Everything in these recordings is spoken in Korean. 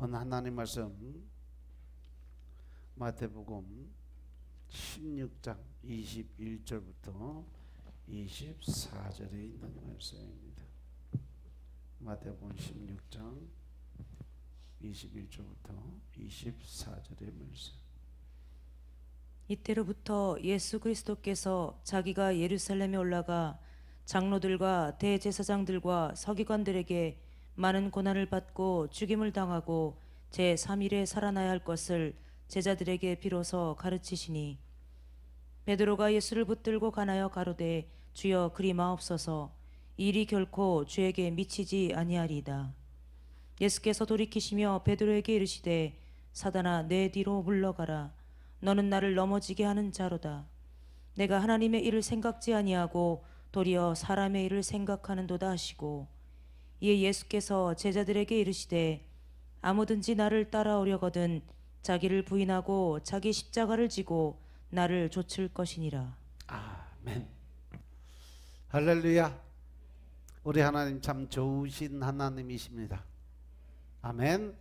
오늘 하나님 말씀 마태복음 16장 21절부터 24절에 있는 말씀입니다. 마태복음 16장 21절부터 24절의 말씀. 이때로부터 예수 그리스도께서 자기가 예루살렘에 올라가 장로들과 대제사장들과 서기관들에게 많은 고난을 받고 죽임을 당하고 제3일에 살아나야 할 것을 제자들에게 비로소 가르치시니, 베드로가 예수를 붙들고 가나여 가로되 주여 그리 마옵소서, 이 일이 결코 주에게 미치지 아니하리이다. 예수께서 돌이키시며 베드로에게 이르시되 사단아 내 뒤로 물러가라. 너는 나를 넘어지게 하는 자로다. 내가 하나님의 일을 생각지 아니하고 도리어 사람의 일을 생각하는도다 하시고, 이에 예수께서 제자들에게 이르시되 아무든지 나를 따라오려거든 자기를 부인하고 자기 십자가를 지고 나를 좇을 것이니라. 아멘. 할렐루야. 우리 하나님 참 좋으신 하나님이십니다. 아멘.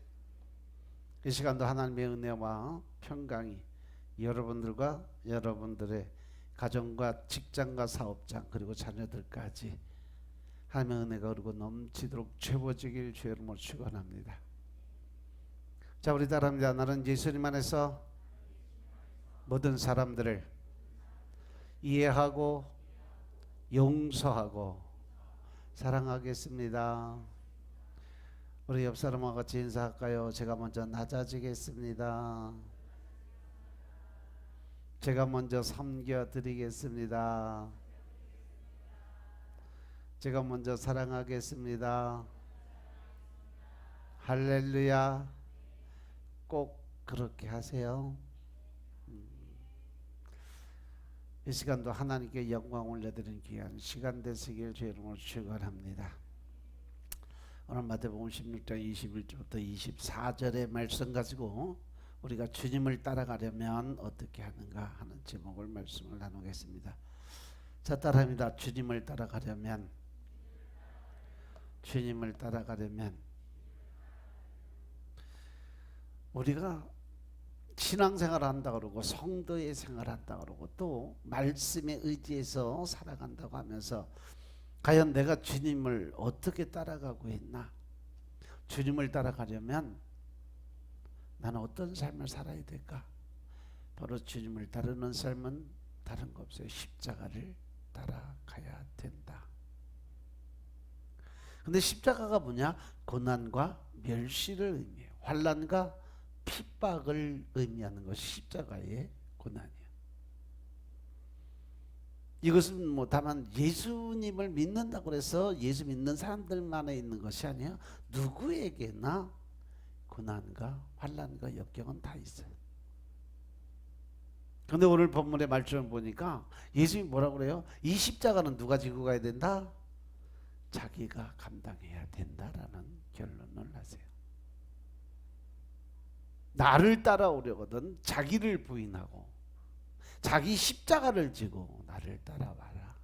이 시간도 하나님의 은혜와 평강이 여러분들과 여러분들의 가정과 직장과 사업장 그리고 자녀들까지 하나님의 은혜가 흐르고 넘치도록 채워지길 주의 이름으로 축원합니다. 자, 우리 따라합니다. 나는 예수님 안에서 모든 사람들을 이해하고 용서하고 사랑하겠습니다. 우리 옆 사람과 같이 인사할까요? 제가 먼저 낮아지겠습니다. 제가 먼저 섬겨드리겠습니다. 제가 먼저 사랑하겠습니다. 할렐루야. 꼭 그렇게 하세요. 이 시간도 하나님께 영광 올려드리는 귀한 시간 되시길 주의 이름으로 축원합니다. 오늘 마태복음 16장 21절부터 24절의 말씀 가지고 우리가 주님을 따라가려면 어떻게 하는가 하는 제목을 말씀을 나누겠습니다. 자, 따라합니다. 주님을 따라가려면 우리가 신앙생활을 한다 그러고 성도의 생활을 한다 그러고 또 말씀에 의지해서 살아간다고 하면서 과연 내가 주님을 어떻게 따라가고 있나? 주님을 따라가려면 나는 어떤 삶을 살아야 될까? 바로 주님을 따르는 삶은 다른 거 없어요. 십자가를 따라가야 된다. 근데 십자가가 뭐냐? 고난과 멸시를 의미해요. 환난과 핍박을 의미하는 것이 십자가의 고난이에요. 이것은 뭐 다만 예수님을 믿는다고 해서 예수 믿는 사람들만에 있는 것이 아니에요. 누구에게나 고난과 환난과 역경은 다 있어요. 그런데 오늘 본문의 말씀을 보니까 예수님이 뭐라고 그래요? 이 십자가는 누가 지고 가야 된다? 자기가 감당해야 된다라는 결론을 하세요. 나를 따라오려거든 자기를 부인하고 자기 십자가를 지고 나를 따라와라.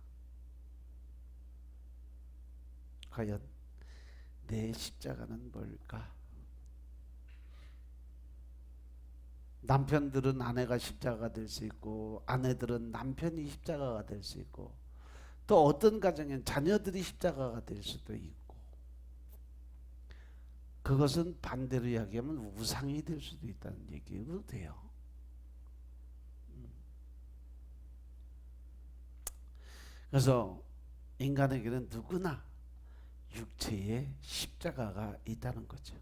과연 내 십자가는 뭘까? 남편들은 아내가 십자가가 될 수 있고 아내들은 남편이 십자가가 될 수 있고 또 어떤 가정엔 자녀들이 십자가가 될 수도 있고, 그것은 반대로 이야기하면 우상이 될 수도 있다는 얘기도 돼요. 그래서 인간에게는 누구나 육체의 십자가가 있다는 거죠.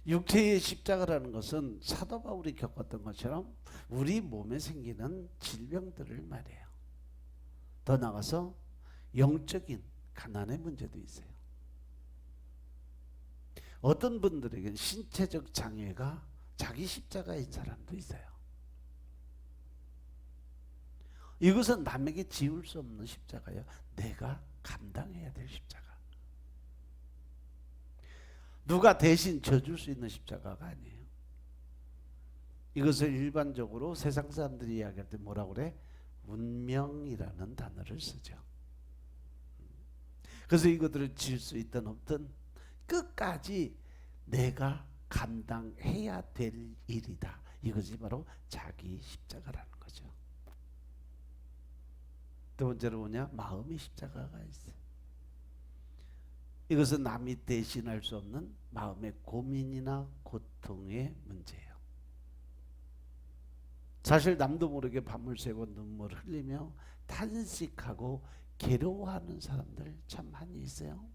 육체의 십자가라는 것은 사도 바울이 겪었던 것처럼 우리 몸에 생기는 질병들을 말해요. 더 나아가서 영적인 가난의 문제도 있어요. 어떤 분들에게는 신체적 장애가 자기 십자가인 사람도 있어요. 이것은 남에게 지울 수 없는 십자가예요. 내가 감당해야 될 십자가. 누가 대신 져줄 수 있는 십자가가 아니에요. 이것을 일반적으로 세상 사람들이 이야기할 때 뭐라고 그래? 운명이라는 단어를 쓰죠. 그래서 이것들을 질 수 있든 없든 끝까지 내가 감당해야 될 일이다. 이것이 바로 자기 십자가라는 거죠. 두 번째로 뭐냐? 마음의 십자가가 있어요. 이것은 남이 대신할 수 없는 마음의 고민이나 고통의 문제예요. 사실 남도 모르게 밤을 새고 눈물을 흘리며 탄식하고 괴로워하는 사람들 참 많이 있어요.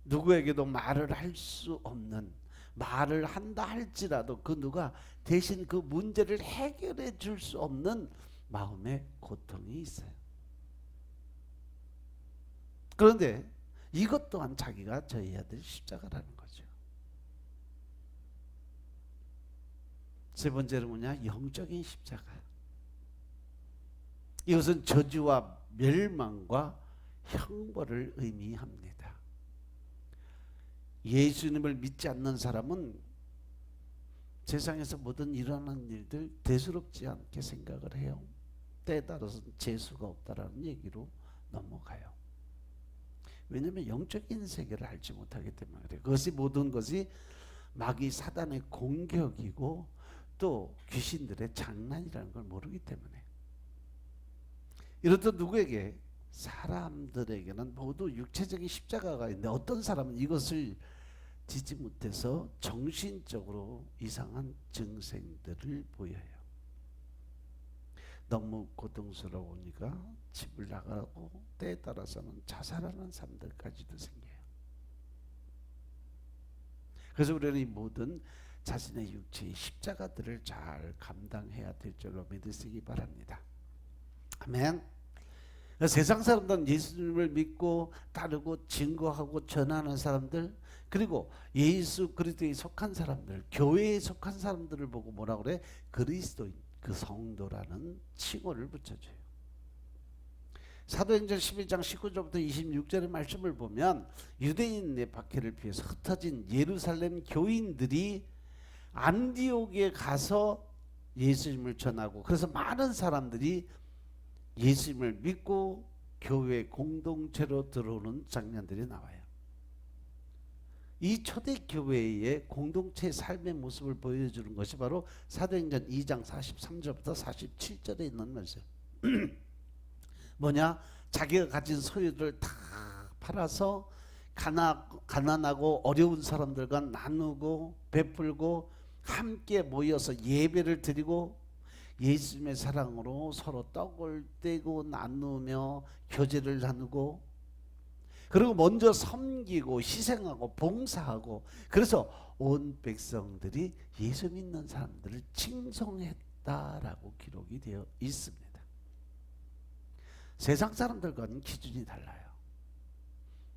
누구에게도 말을 할 수 없는, 말을 한다 할지라도 그 누가 대신 그 문제를 해결해 줄 수 없는 마음의 고통이 있어요. 그런데 이것 또한 자기가 져야 될 십자가라는 거죠. 세 번째로 뭐냐? 영적인 십자가. 이것은 저주와 멸망과 형벌을 의미합니다. 예수님을 믿지 않는 사람은 세상에서 모든 일어나는 일들 대수롭지 않게 생각을 해요. 때에 따라서는 재수가 없다라는 얘기로 넘어가요. 왜냐하면 영적인 세계를 알지 못하기 때문에 그래요. 그것이 모든 것이 마귀 사단의 공격이고 또 귀신들의 장난이라는 걸 모르기 때문에. 이렇듯 누구에게? 사람들에게는 모두 육체적인 십자가가 있는데 어떤 사람은 이것을 지지 못해서 정신적으로 이상한 증상들을 보여요. 너무 고통스러우니까 집을 나가고 때에 따라서는 자살하는 사람들까지도 생겨요. 그래서 우리는 이 모든 자신의 육체의 십자가들을 잘 감당해야 될 줄로 믿으시기 바랍니다. 아멘. 세상 사람들은 예수님을 믿고 따르고 증거하고 전하는 사람들, 그리고 예수 그리스도에 속한 사람들, 교회에 속한 사람들을 보고 뭐라 그래? 그리스도인, 그 성도라는 칭호를 붙여줘요. 사도행전 11장 19절부터 26절의 말씀을 보면 유대인의 박해를 피해서 흩어진 예루살렘 교인들이 안디옥에 가서 예수님을 전하고, 그래서 많은 사람들이 예수님을 믿고 교회 공동체로 들어오는 장면들이 나와요. 이 초대교회의 공동체 삶의 모습을 보여주는 것이 바로 사도행전 2장 43절부터 47절에 있는 말씀. 뭐냐? 자기가 가진 소유들을 다 팔아서 가난하고 어려운 사람들과 나누고 베풀고 함께 모여서 예배를 드리고 예수님의 사랑으로 서로 떡을 떼고 나누며 교제를 나누고, 그리고 먼저 섬기고 희생하고 봉사하고, 그래서 온 백성들이 예수 믿는 사람들을 칭송했다라고 기록이 되어 있습니다. 세상 사람들과는 기준이 달라요.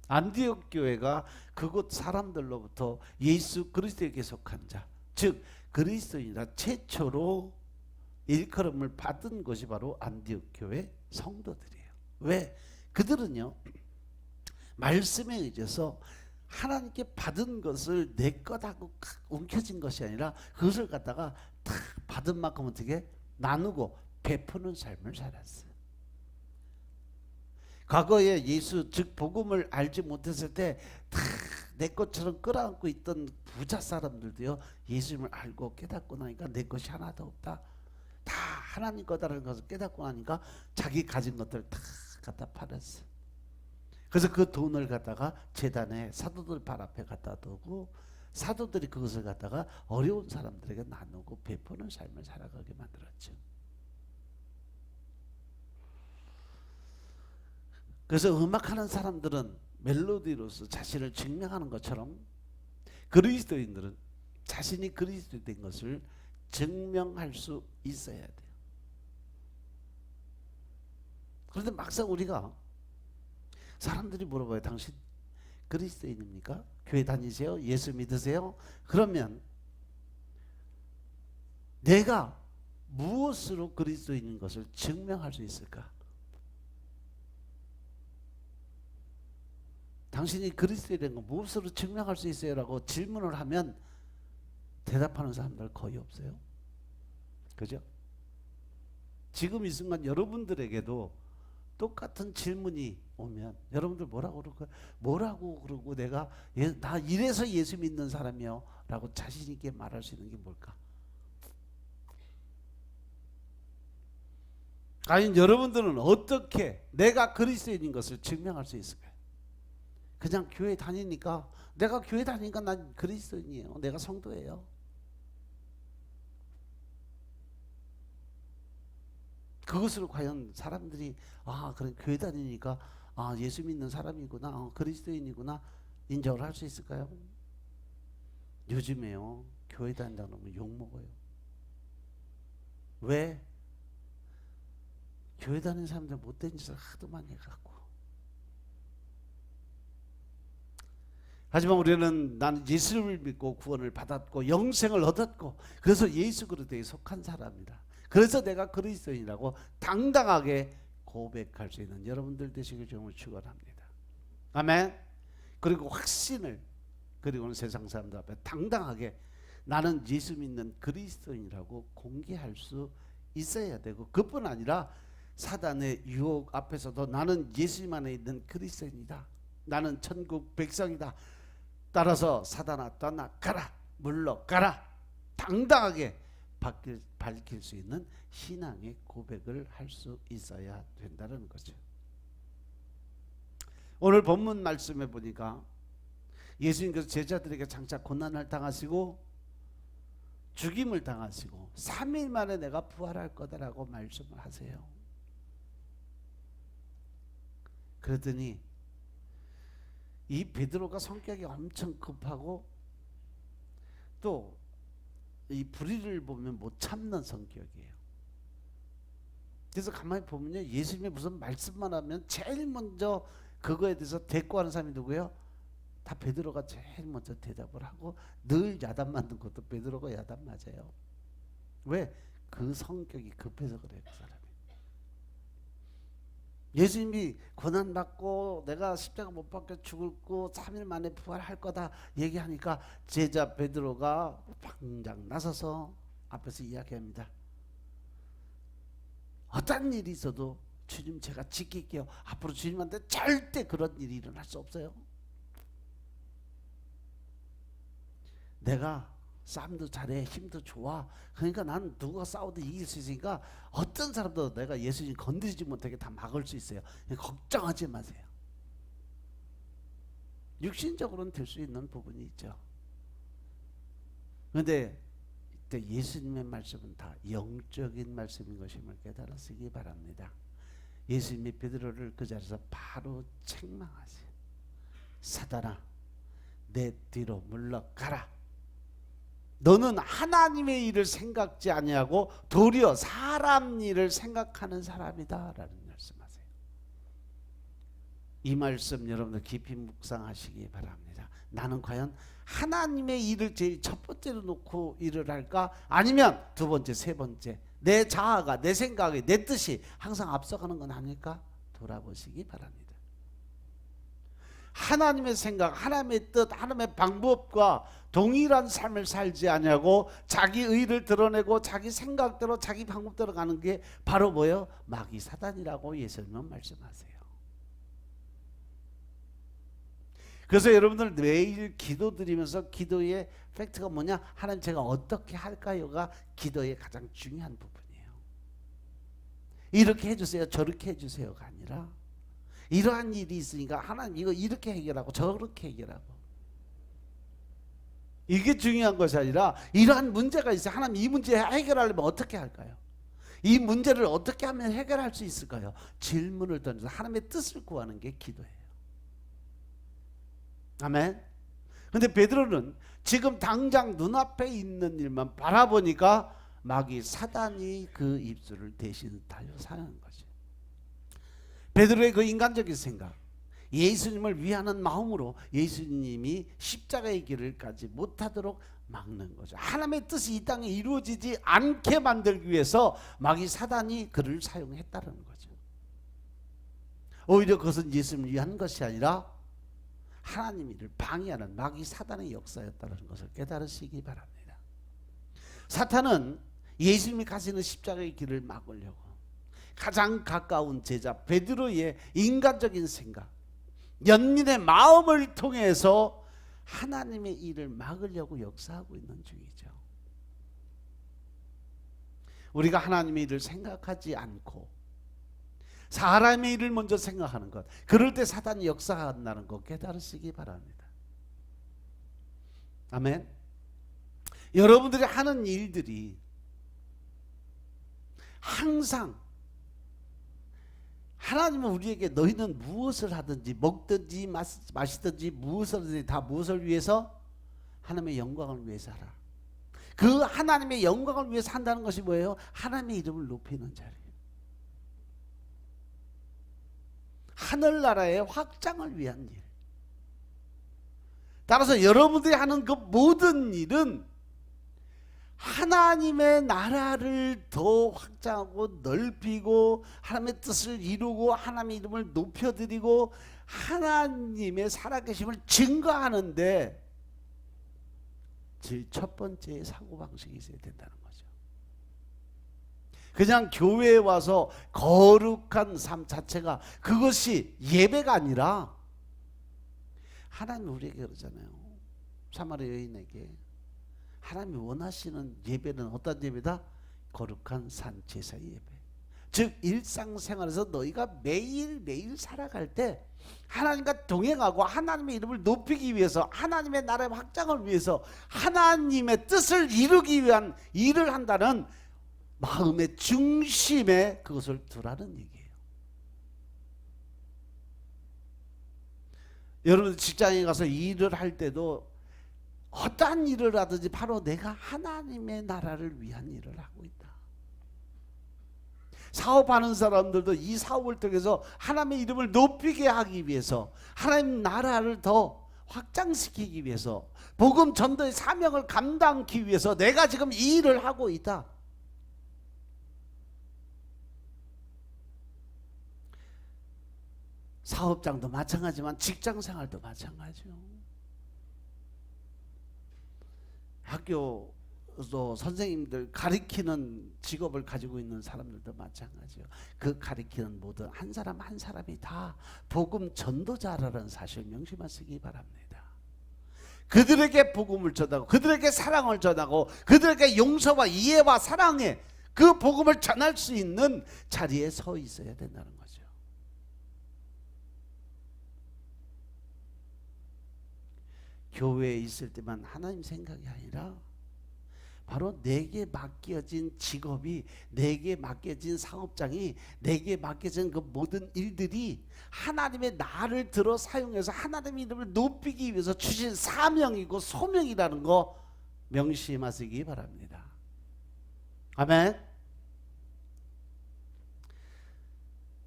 안디옥 교회가 그곳 사람들로부터 예수 그리스도에게 속한 자, 즉 그리스도인이라 최초로 일컬음을 받은 것이 바로 안디옥 교회 성도들이에요. 왜? 그들은요, 말씀에 의해서 하나님께 받은 것을 내 것하고 움켜진 것이 아니라 그것을 갖다가 다 받은 만큼 어떻게 나누고 베푸는 삶을 살았어요. 과거에 예수 즉 복음을 알지 못했을 때 다 내 것처럼 끌어안고 있던 부자 사람들도요, 예수님을 알고 깨닫고 나니까 내 것이 하나도 없다, 다 하나님 거다라는 것을 깨닫고 나니까 자기 가진 것들 다 갖다 팔았어. 그래서 그 돈을 갖다가 제단에 사도들 발 앞에 갖다 두고 사도들이 그것을 갖다가 어려운 사람들에게 나누고 베푸는 삶을 살아가게 만들었죠. 그래서 음악하는 사람들은 멜로디로서 자신을 증명하는 것처럼 그리스도인들은 자신이 그리스도 된 것을 증명할 수 있어야 돼요. 그런데 막상 우리가 사람들이 물어봐요. 당신 그리스도인입니까? 교회 다니세요? 예수 믿으세요? 그러면 내가 무엇으로 그리스도인인 것을 증명할 수 있을까? 당신이 그리스도인 거 무엇으로 증명할 수 있어요? 라고 질문을 하면 대답하는 사람들 거의 없어요. 그죠? 지금 이 순간 여러분들에게도 똑같은 질문이 오면 여러분들 뭐라고 그러고 내가 나 이래서 예수 믿는 사람이요 라고 자신 있게 말할 수 있는 게 뭘까? 과연 여러분들은 어떻게 내가 그리스도인인 것을 증명할 수 있을까요? 그냥 교회 다니니까 내가 교회 다니니까 난 그리스도인이에요. 내가 성도예요. 그것으로 과연 사람들이 그래 교회 다니니까 예수 믿는 사람이구나, 그리스도인이구나 인정을 할 수 있을까요? 요즘에요 교회 다닌다고 하면 욕먹어요. 왜? 교회 다니는 사람들 못된 짓을 하도 많이 해갖고. 하지만 우리는 나는 예수를 믿고 구원을 받았고 영생을 얻었고 그래서 예수 그리스도에 속한 사람이다. 그래서 내가 그리스도인이라고 당당하게 고백할 수 있는 여러분들 되시길 주님을 축원합니다. 아멘. 그리고 확신을 그리고는 세상 사람들 앞에 당당하게 나는 예수 믿는 그리스도인이라고 공개할 수 있어야 되고 그뿐 아니라 사단의 유혹 앞에서도 나는 예수님 안에 있는 그리스도인이다. 나는 천국 백성이다. 따라서 사단아 떠나가라 물러가라 당당하게 밝힐 수 있는 신앙의 고백을 할 수 있어야 된다는 거죠. 오늘 본문 말씀에 보니까 예수님께서 제자들에게 장차 고난을 당하시고 죽임을 당하시고 3일 만에 내가 부활할 거다라고 말씀을 하세요. 그러더니 이 베드로가 성격이 엄청 급하고 또 이 불의를 보면 못 참는 성격이에요. 그래서 가만히 보면요 예수님이 무슨 말씀만 하면 제일 먼저 그거에 대해서 대꾸하는 사람이 누구예요? 다 베드로가 제일 먼저 대답을 하고 늘 야단 맞는 것도 베드로가 야단 맞아요. 왜? 그 성격이 급해서 그래요. 그 사람이. 예수님이 고난받고 내가 십자가 못 박혀 죽고 3일 만에 부활할 거다 얘기하니까 제자 베드로가 당장 나서서 앞에서 이야기합니다. 어떤 일이 있어도 주님 제가 지킬게요. 앞으로 주님한테 절대 그런 일이 일어날 수 없어요. 내가 싸움도 잘해 힘도 좋아. 그러니까 난 누가 싸워도 이길 수 있으니까 어떤 사람도 내가 예수님 건드리지 못하게 다 막을 수 있어요. 걱정하지 마세요. 육신적으로는 될 수 있는 부분이 있죠. 그런데 이때 예수님의 말씀은 다 영적인 말씀인 것임을 깨달으시기 바랍니다. 예수님이 베드로를 그 자리에서 바로 책망하세요. 사단아 내 뒤로 물러가라. 너는 하나님의 일을 생각지 아니하고 도리어 사람 일을 생각하는 사람이다 라는 말씀하세요. 이 말씀 여러분들 깊이 묵상하시기 바랍니다. 나는 과연 하나님의 일을 제일 첫 번째로 놓고 일을 할까? 아니면 두 번째, 세 번째 내 자아가 내 생각이 내 뜻이 항상 앞서가는 건 아닐까? 돌아보시기 바랍니다. 하나님의 생각, 하나님의 뜻, 하나님의 방법과 동일한 삶을 살지 아니하고 자기 의를 드러내고 자기 생각대로 자기 방법대로 가는 게 바로 뭐예요? 마귀 사단이라고 예수님은 말씀하세요. 그래서 여러분들 매일 기도드리면서 기도의 팩트가 뭐냐? 하나님 제가 어떻게 할까요가 기도의 가장 중요한 부분이에요. 이렇게 해주세요 저렇게 해주세요가 아니라 이러한 일이 있으니까 하나님 이거 이렇게 해결하고 저렇게 해결하고 이게 중요한 것이 아니라 이러한 문제가 있어요. 하나님 이 문제 해결하려면 어떻게 할까요? 이 문제를 어떻게 하면 해결할 수 있을까요? 질문을 던져서 하나님의 뜻을 구하는 게 기도예요. 아멘. 근데 베드로는 지금 당장 눈앞에 있는 일만 바라보니까 마귀 사단이 그 입술을 대신 달려 사는 거죠. 베드로의 그 인간적인 생각, 예수님을 위하는 마음으로 예수님이 십자가의 길을 가지 못하도록 막는 거죠. 하나님의 뜻이 이 땅에 이루어지지 않게 만들기 위해서 마귀 사단이 그를 사용했다는 거죠. 오히려 그것은 예수님을 위한 것이 아니라 하나님 일을 방해하는 마귀 사단의 역사였다는 것을 깨달으시기 바랍니다. 사탄은 예수님이 가시는 십자가의 길을 막으려고 가장 가까운 제자 베드로의 인간적인 생각, 연민의 마음을 통해서 하나님의 일을 막으려고 역사하고 있는 중이죠. 우리가 하나님의 일을 생각하지 않고 사람의 일을 먼저 생각하는 것, 그럴 때 사단이 역사한다는 것 깨달으시기 바랍니다. 아멘. 여러분들이 하는 일들이 항상 하나님은 우리에게 너희는 무엇을 하든지 먹든지 마시든지 무엇을 하든지 다 무엇을 위해서? 하나님의 영광을 위해서 하라. 그 하나님의 영광을 위해서 한다는 것이 뭐예요? 하나님의 이름을 높이는 자리예요. 하늘나라의 확장을 위한 일. 따라서 여러분들이 하는 그 모든 일은 하나님의 나라를 더 확장하고 넓히고 하나님의 뜻을 이루고 하나님의 이름을 높여드리고 하나님의 살아계심을 증거하는데 제일 첫 번째 사고방식이 있어야 된다는 거죠. 그냥 교회에 와서 거룩한 삶 자체가 그것이 예배가 아니라 하나님이 우리에게 그러잖아요. 사마리아 여인에게 하나님이 원하시는 예배는 어떤 예배다? 거룩한 산제사의 예배. 즉 일상생활에서 너희가 매일매일 살아갈 때 하나님과 동행하고 하나님의 이름을 높이기 위해서 하나님의 나라의 확장을 위해서 하나님의 뜻을 이루기 위한 일을 한다는 마음의 중심에 그것을 두라는 얘기예요. 여러분 직장에 가서 일을 할 때도 어떠한 일을 하든지 바로 내가 하나님의 나라를 위한 일을 하고 있다. 사업하는 사람들도 이 사업을 통해서 하나님의 이름을 높이게 하기 위해서 하나님 나라를 더 확장시키기 위해서 복음 전도의 사명을 감당하기 위해서 내가 지금 이 일을 하고 있다. 사업장도 마찬가지지만 직장생활도 마찬가지요. 학교도 선생님들 가르치는 직업을 가지고 있는 사람들도 마찬가지요. 그 가르치는 모든 한 사람 한 사람이 다 복음 전도자라는 사실 명심하시기 바랍니다. 그들에게 복음을 전하고 그들에게 사랑을 전하고 그들에게 용서와 이해와 사랑의 그 복음을 전할 수 있는 자리에 서 있어야 된다는 거죠. 교회에 있을 때만 하나님 생각이 아니라 바로 내게 맡겨진 직업이, 내게 맡겨진 사업장이, 내게 맡겨진 그 모든 일들이 하나님의 나를 들어 사용해서 하나님의 이름을 높이기 위해서 주신 사명이고 소명이라는 거 명심하시기 바랍니다. 아멘.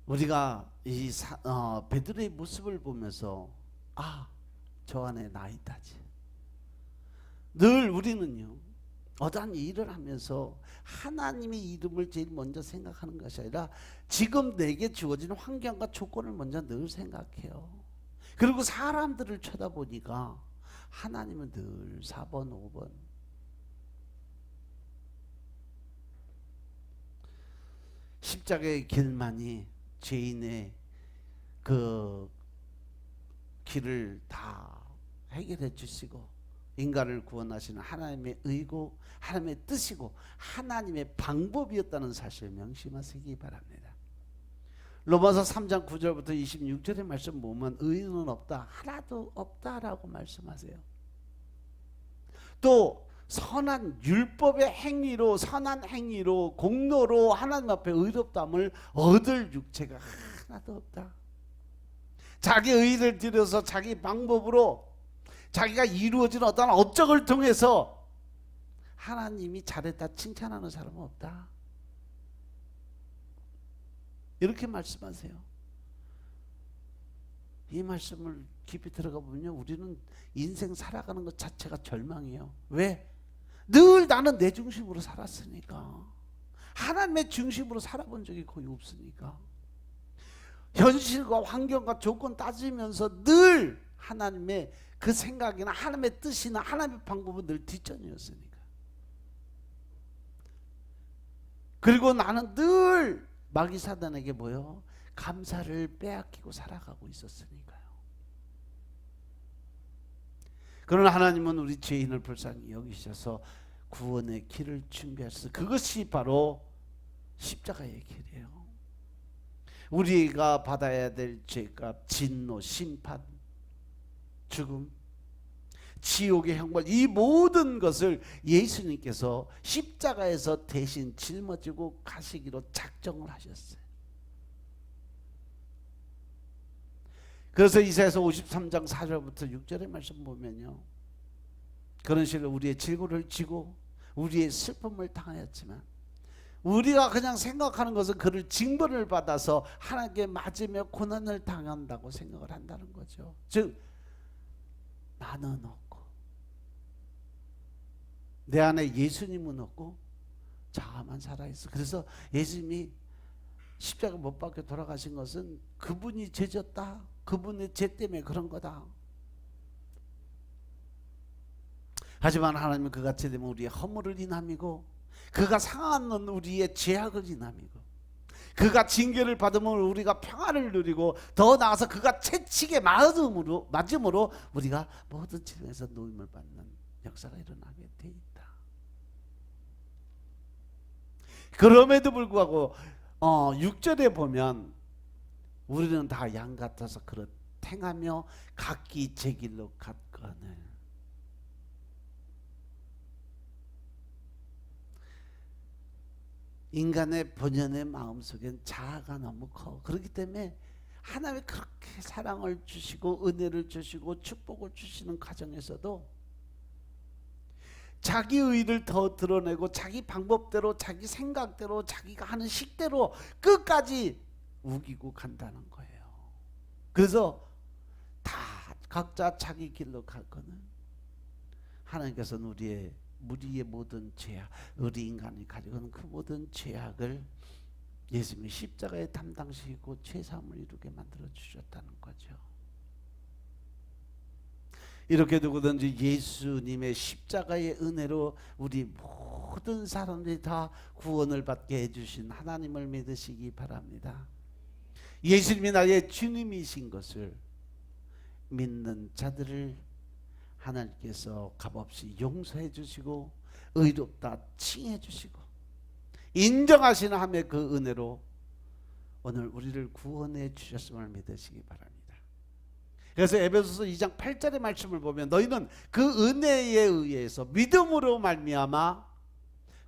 우리가 이 베드로의 모습을 보면서 저 안에 나 있다지. 늘 우리는요 어떠한 일을 하면서 하나님의 이름을 제일 먼저 생각하는 것이 아니라 지금 내게 주어진 환경과 조건을 먼저 늘 생각해요. 그리고 사람들을 쳐다보니까 하나님은 늘 4번 5번 십자가의 길만이 죄인의 그 길을 다 해결해 주시고 인간을 구원하시는 하나님의 의고 하나님의 뜻이고 하나님의 방법이었다는 사실 명심하시기 바랍니다. 로마서 3장 9절부터 26절의 말씀 보면 의인은 없다, 하나도 없다라고 말씀하세요. 또 선한 율법의 행위로, 선한 행위로, 공로로 하나님 앞에 의롭다함을 얻을 육체가 하나도 없다. 자기 의를 들여서 자기 방법으로 자기가 이루어진 어떤 업적을 통해서 하나님이 잘했다 칭찬하는 사람은 없다. 이렇게 말씀하세요. 이 말씀을 깊이 들어가 보면요 우리는 인생 살아가는 것 자체가 절망이에요. 왜? 늘 나는 내 중심으로 살았으니까. 하나님의 중심으로 살아본 적이 거의 없으니까. 현실과 환경과 조건 따지면서 늘 하나님의 그 생각이나 하나님의 뜻이나 하나님의 방법은 늘 뒷전이었으니까. 그리고 나는 늘 마귀 사단에게 뭐요? 감사를 빼앗기고 살아가고 있었으니까요. 그러나 하나님은 우리 죄인을 불쌍히 여기셔서 구원의 길을 준비하셔서 그것이 바로 십자가의 길이에요. 우리가 받아야 될 죄값, 진노, 심판, 죽음, 지옥의 형벌, 이 모든 것을 예수님께서 십자가에서 대신 짊어지고 가시기로 작정을 하셨어요. 그래서 이사야서 53장 4절부터 6절의 말씀 보면요, 그런 식으로 우리의 질고를 지고 우리의 슬픔을 당하였지만 우리가 그냥 생각하는 것은 그를 징벌을 받아서 하나님께 맞으며 고난을 당한다고 생각을 한다는 거죠. 즉 나는 없고 내 안에 예수님은 없고 자아만 살아있어. 그래서 예수님이 십자가 못 박혀 돌아가신 것은 그분이 죄졌다, 그분의 죄 때문에 그런 거다. 하지만 하나님은 그가 죄되면 우리의 허물을 인함이고 그가 상하는 우리의 죄악을 인함이고 그가 징계를 받으면 우리가 평안을 누리고 더 나아가서 그가 채찍에 맞음으로 우리가 모든 질병에서 노임을 받는 역사가 일어나게 돼 있다. 그럼에도 불구하고 6절에 보면 우리는 다 양 같아서 그렇 행하며 각기 제 길로 갔거늘. 인간의 본연의 마음속엔 자아가 너무 커. 그렇기 때문에 하나님이 그렇게 사랑을 주시고 은혜를 주시고 축복을 주시는 과정에서도 자기 의를 더 드러내고 자기 방법대로 자기 생각대로 자기가 하는 식대로 끝까지 우기고 간다는 거예요. 그래서 다 각자 자기 길로 갈 거는 하나님께서는 우리의 모든 죄악, 우리 인간이 가지고 있는 그 모든 죄악을 예수님이 십자가에 담당시키고 죄사함을 이루게 만들어 주셨다는 거죠. 이렇게 누구든지 예수님의 십자가의 은혜로 우리 모든 사람들이 다 구원을 받게 해주신 하나님을 믿으시기 바랍니다. 예수님이 나의 주님이신 것을 믿는 자들을 하나님께서 값없이 용서해 주시고 의롭다 칭해 주시고 인정하시는 함의 그 은혜로 오늘 우리를 구원해 주셨음을 믿으시기 바랍니다. 그래서 에베소서 2장 8절의 말씀을 보면 너희는 그 은혜에 의해서 믿음으로 말미암아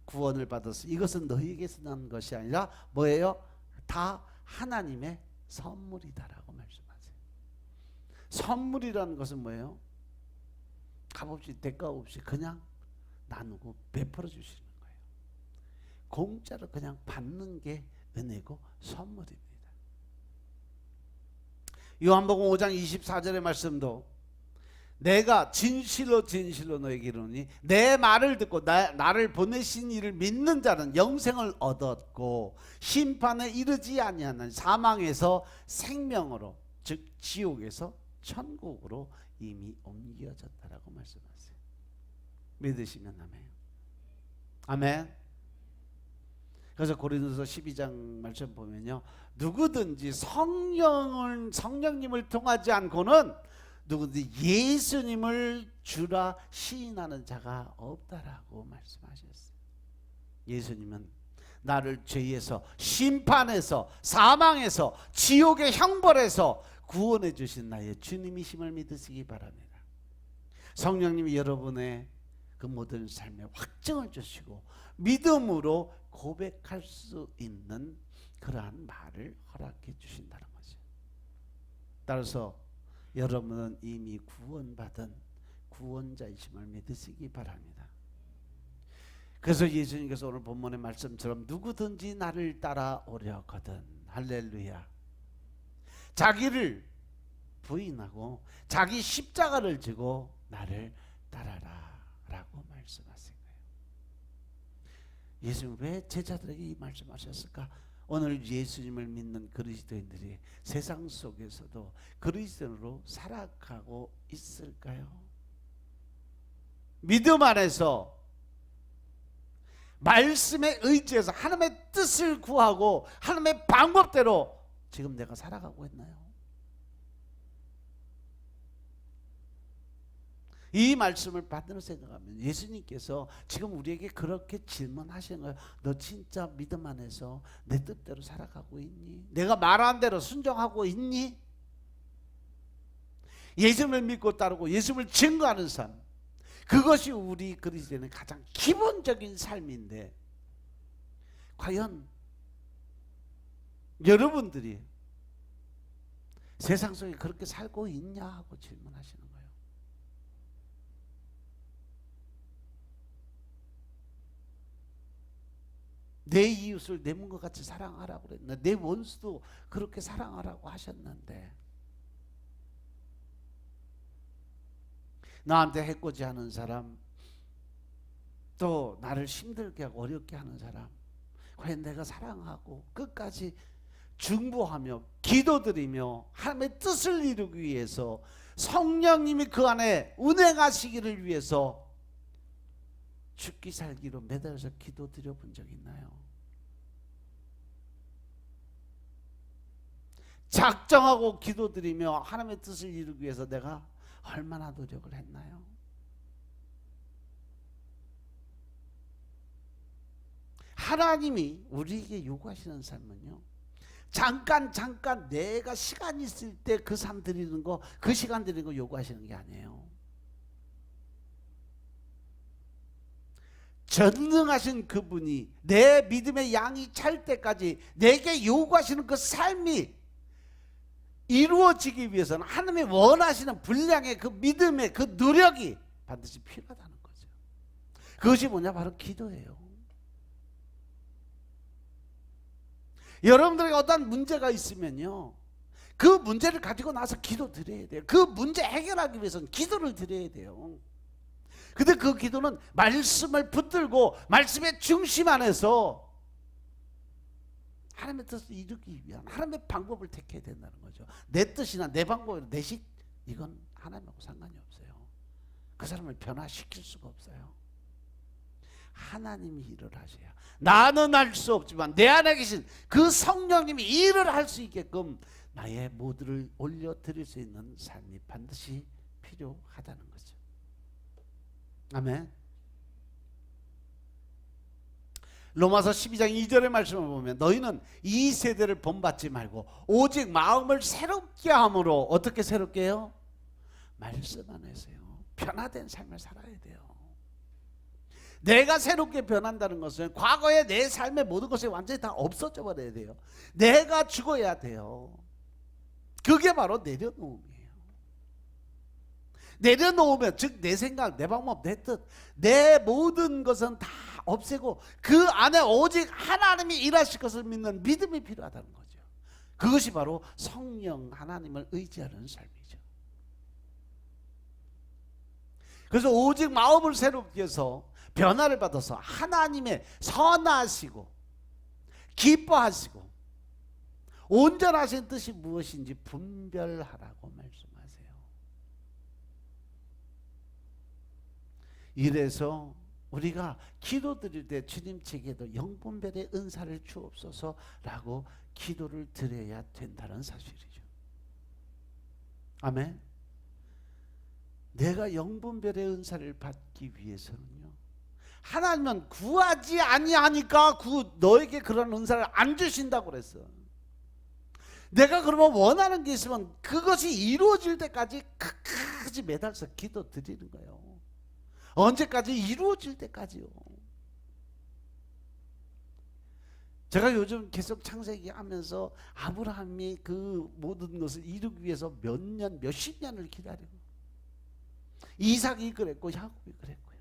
구원을 받았어. 이것은 너희에게서 난 것이 아니라 뭐예요? 다 하나님의 선물이다라고 말씀하세요. 선물이라는 것은 뭐예요? 값없이 대가 없이 그냥 나누고 베풀어 주시는 거예요. 공짜로 그냥 받는 게 은혜고 선물입니다. 요한복음 5장 24절의 말씀도 내가 진실로 너에게 이르노니 내 말을 듣고 나를 보내신 이를 믿는 자는 영생을 얻었고 심판에 이르지 아니하는 사망에서 생명으로 즉 지옥에서 천국으로 이미 옮겨졌다라고 말씀하세요. 믿으시면 아멘. 아멘. 그래서 고린도서 12장 말씀 보면요, 누구든지 성령님을 통하지 않고는 누구든지 예수님을 주라 시인하는 자가 없다라고 말씀하셨어요. 예수님은 나를 죄에서 심판에서 사망에서 지옥의 형벌에서 구원해 주신 나의 주님이심을 믿으시기 바랍니다. 성령님이 여러분의 그 모든 삶에 확증을 주시고 믿음으로 고백할 수 있는 그러한 말을 허락해 주신다는 거죠. 따라서 여러분은 이미 구원받은 구원자이심을 믿으시기 바랍니다. 그래서 예수님께서 오늘 본문의 말씀처럼 누구든지 나를 따라오려거든, 할렐루야, 자기를 부인하고 자기 십자가를 지고 나를 따라라 라고 말씀하신 거예요. 예수님 왜 제자들에게 이 말씀하셨을까? 오늘 예수님을 믿는 그리스도인들이 세상 속에서도 그리스도인으로 살아가고 있을까요? 믿음 안에서 말씀에 의지해서 하나님의 뜻을 구하고 하나님의 방법대로 지금 내가 살아가고 있나요? 이 말씀을 받는 생각하면 예수님께서 지금 우리에게 그렇게 질문하시는 거예요. 너 진짜 믿음 안에서 내 뜻대로 살아가고 있니? 내가 말한 대로 순종하고 있니? 예수님을 믿고 따르고 예수님을 증거하는 삶, 그것이 우리 그리스도인의 가장 기본적인 삶인데, 과연 여러분들이 세상 속에 그렇게 살고 있냐 하고 질문하시는 거예요. 내 이웃을 내 몸과 같이 사랑하라고 그랬는데, 내 원수도 그렇게 사랑하라고 하셨는데, 나한테 해코지하는 사람, 또 나를 힘들게 하고 어렵게 하는 사람, 과연 내가 사랑하고 끝까지 중보하며 기도드리며 하나님의 뜻을 이루기 위해서 성령님이 그 안에 운행하시기를 위해서 죽기 살기로 매달려서 기도드려 본 적 있나요? 작정하고 기도드리며 하나님의 뜻을 이루기 위해서 내가 얼마나 노력을 했나요? 하나님이 우리에게 요구하시는 삶은요, 잠깐 내가 시간 있을 때 그 삶 드리는 거, 그 시간 드리는 거 요구하시는 게 아니에요. 전능하신 그분이 내 믿음의 양이 찰 때까지 내게 요구하시는 그 삶이 이루어지기 위해서는 하나님의 원하시는 분량의 그 믿음의 그 노력이 반드시 필요하다는 거죠. 그것이 뭐냐? 바로 기도예요. 여러분들에게 어떤 문제가 있으면요, 그 문제를 가지고 나서 기도 드려야 돼요. 그 문제 해결하기 위해서는 기도를 드려야 돼요. 근데 그 기도는 말씀을 붙들고 말씀의 중심 안에서 하나님의 뜻을 이루기 위한 하나님의 방법을 택해야 된다는 거죠. 내 뜻이나 내 방법이나 내 식, 이건 하나님하고 상관이 없어요. 그 사람을 변화시킬 수가 없어요. 하나님이 일을 하셔야, 나는 할 수 없지만 내 안에 계신 그 성령님이 일을 할 수 있게끔 나의 모두를 올려드릴 수 있는 삶이 반드시 필요하다는 거죠. 아멘. 로마서 12장 2절의 말씀을 보면, 너희는 이 세대를 본받지 말고 오직 마음을 새롭게 함으로, 어떻게 새롭게 해요? 말씀 안에서요, 변화된 삶을 살아야 돼요. 내가 새롭게 변한다는 것은 과거의 내 삶의 모든 것이 완전히 다 없어져 버려야 돼요. 내가 죽어야 돼요. 그게 바로 내려놓음이에요. 내려놓으면, 즉 내 생각, 내 방법, 내 뜻, 내 모든 것은 다 없애고 그 안에 오직 하나님이 일하실 것을 믿는 믿음이 필요하다는 거죠. 그것이 바로 성령 하나님을 의지하는 삶이죠. 그래서 오직 마음을 새롭게 해서 변화를 받아서 하나님의 선하시고 기뻐하시고 온전하신 뜻이 무엇인지 분별하라고 말씀하세요. 이래서 우리가 기도드릴 때 주님 측에도 영분별의 은사를 주옵소서라고 기도를 드려야 된다는 사실이죠. 아멘. 내가 영분별의 은사를 받기 위해서는요, 하나님은 구하지 아니하니까 너에게 그런 은사를 안 주신다고 그랬어. 내가 그러면 원하는 게 있으면 그것이 이루어질 때까지 끝까지 매달려서 기도 드리는 거예요. 언제까지? 이루어질 때까지요. 제가 요즘 계속 창세기 하면서 아브라함이 그 모든 것을 이루기 위해서 몇 년, 몇십 년을 기다리고, 이삭이 그랬고 야곱이 그랬고요.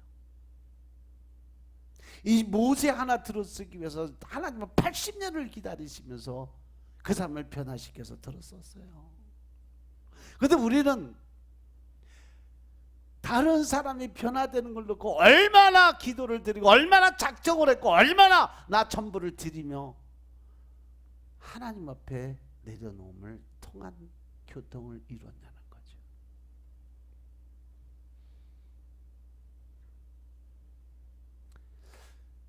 이 모세 하나 들어쓰기 위해서 하나님은 80년을 기다리시면서 그 사람을 변화시켜서 들었었어요. 그런데 우리는 다른 사람이 변화되는 걸 놓고 얼마나 기도를 드리고 얼마나 작정을 했고 얼마나 나 전부를 드리며 하나님 앞에 내려놓음을 통한 교통을 이루었냐는 거죠.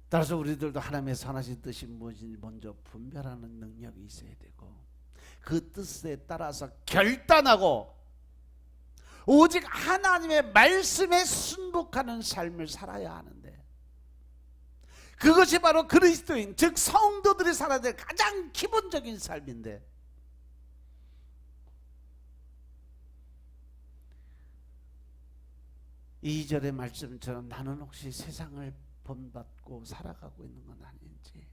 따라서 우리들도 하나님의 선하신 뜻이 무엇인지 먼저 분별하는 능력이 있어야 되고, 그 뜻에 따라서 결단하고 오직 하나님의 말씀에 순복하는 삶을 살아야 하는데, 그것이 바로 그리스도인 즉 성도들이 살아야 될 가장 기본적인 삶인데, 2절의 말씀처럼 나는 혹시 세상을 본받고 살아가고 있는 건 아닌지,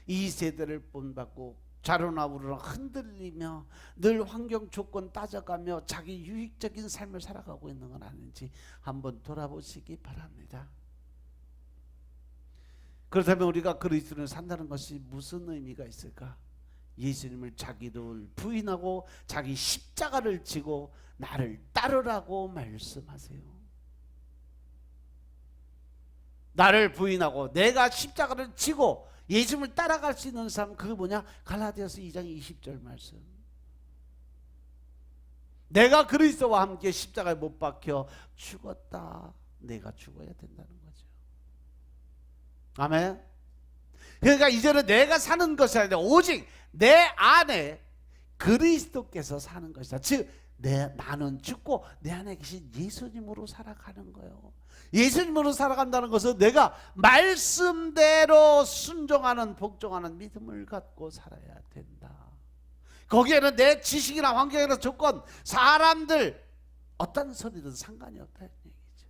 이 세대를 본받고 좌로나 우로나 흔들리며 늘 환경 조건 따져가며 자기 유익적인 삶을 살아가고 있는 건 아닌지 한번 돌아보시기 바랍니다. 그렇다면 우리가 그리스도를 산다는 것이 무슨 의미가 있을까? 예수님을 자기를 부인하고 자기 십자가를 지고 나를 따르라고 말씀하세요. 나를 부인하고 내가 십자가를 지고 예수님을 따라갈 수 있는 삶, 그게 뭐냐? 갈라디아서 2장 20절 말씀. 내가 그리스도와 함께 십자가에 못 박혀 죽었다. 내가 죽어야 된다는 거죠. 아멘. 그러니까 이제는 내가 사는 것이 아니라 오직 내 안에 그리스도께서 사는 것이다. 즉 나는 죽고 내 안에 계신 예수님으로 살아가는 거예요. 예수님으로 살아간다는 것은 내가 말씀대로 순종하는 복종하는 믿음을 갖고 살아야 된다. 거기에는 내 지식이나 환경이나 조건, 사람들 어떤 소리든 상관이 없다는 얘기죠.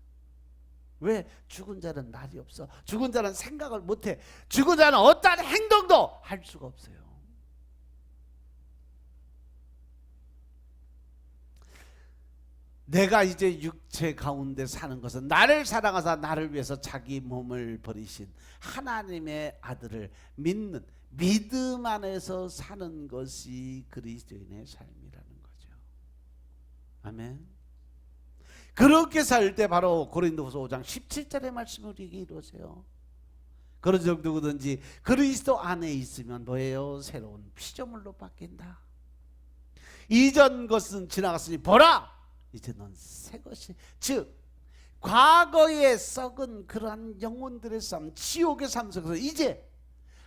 왜? 죽은 자는 말이 없어. 죽은 자는 생각을 못해. 죽은 자는 어떠한 행동도 할 수가 없어요. 내가 이제 육체 가운데 사는 것은 나를 사랑하사 나를 위해서 자기 몸을 버리신 하나님의 아들을 믿는 믿음 안에서 사는 것이 그리스도인의 삶이라는 거죠. 아멘. 그렇게 살 때 바로 고린도후서 5장 17절의 말씀이 우리에게 이루어져요. 그런 정도든지 그리스도 안에 있으면 뭐예요? 새로운 피조물로 바뀐다. 이전 것은 지나갔으니 보라! 이제 넌 새 것이, 즉 과거에 썩은 그러한 영혼들의 삶, 지옥의 삶 속에서 이제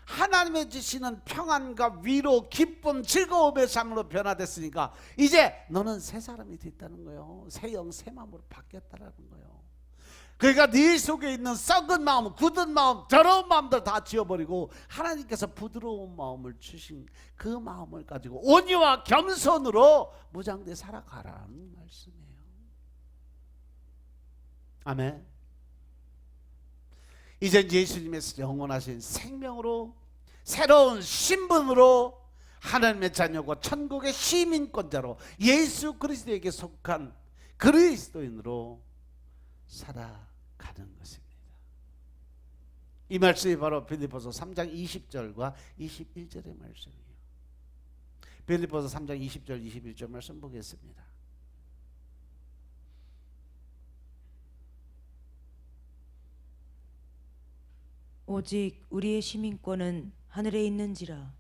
하나님의 주시는 평안과 위로, 기쁨, 즐거움의 삶으로 변화됐으니까 이제 너는 새 사람이 됐다는 거예요. 새 영, 새 마음으로 바뀌었다는 거예요. 그러니까 네 속에 있는 썩은 마음, 굳은 마음, 더러운 마음들 다 지워버리고 하나님께서 부드러운 마음을 주신 그 마음을 가지고 온유와 겸손으로 무장돼 살아가라는 말씀이에요. 아멘. 이젠 예수님의 영원하신 생명으로 새로운 신분으로 하나님의 자녀고 천국의 시민권자로 예수 그리스도에게 속한 그리스도인으로 살아가는 것입니다. 이 말씀이 바로 빌립보서 3장 20절과 21절의 말씀이에요. 빌립보서 3장 20절 21절 말씀 보겠습니다. 오직 우리의 시민권은 하늘에 있는지라.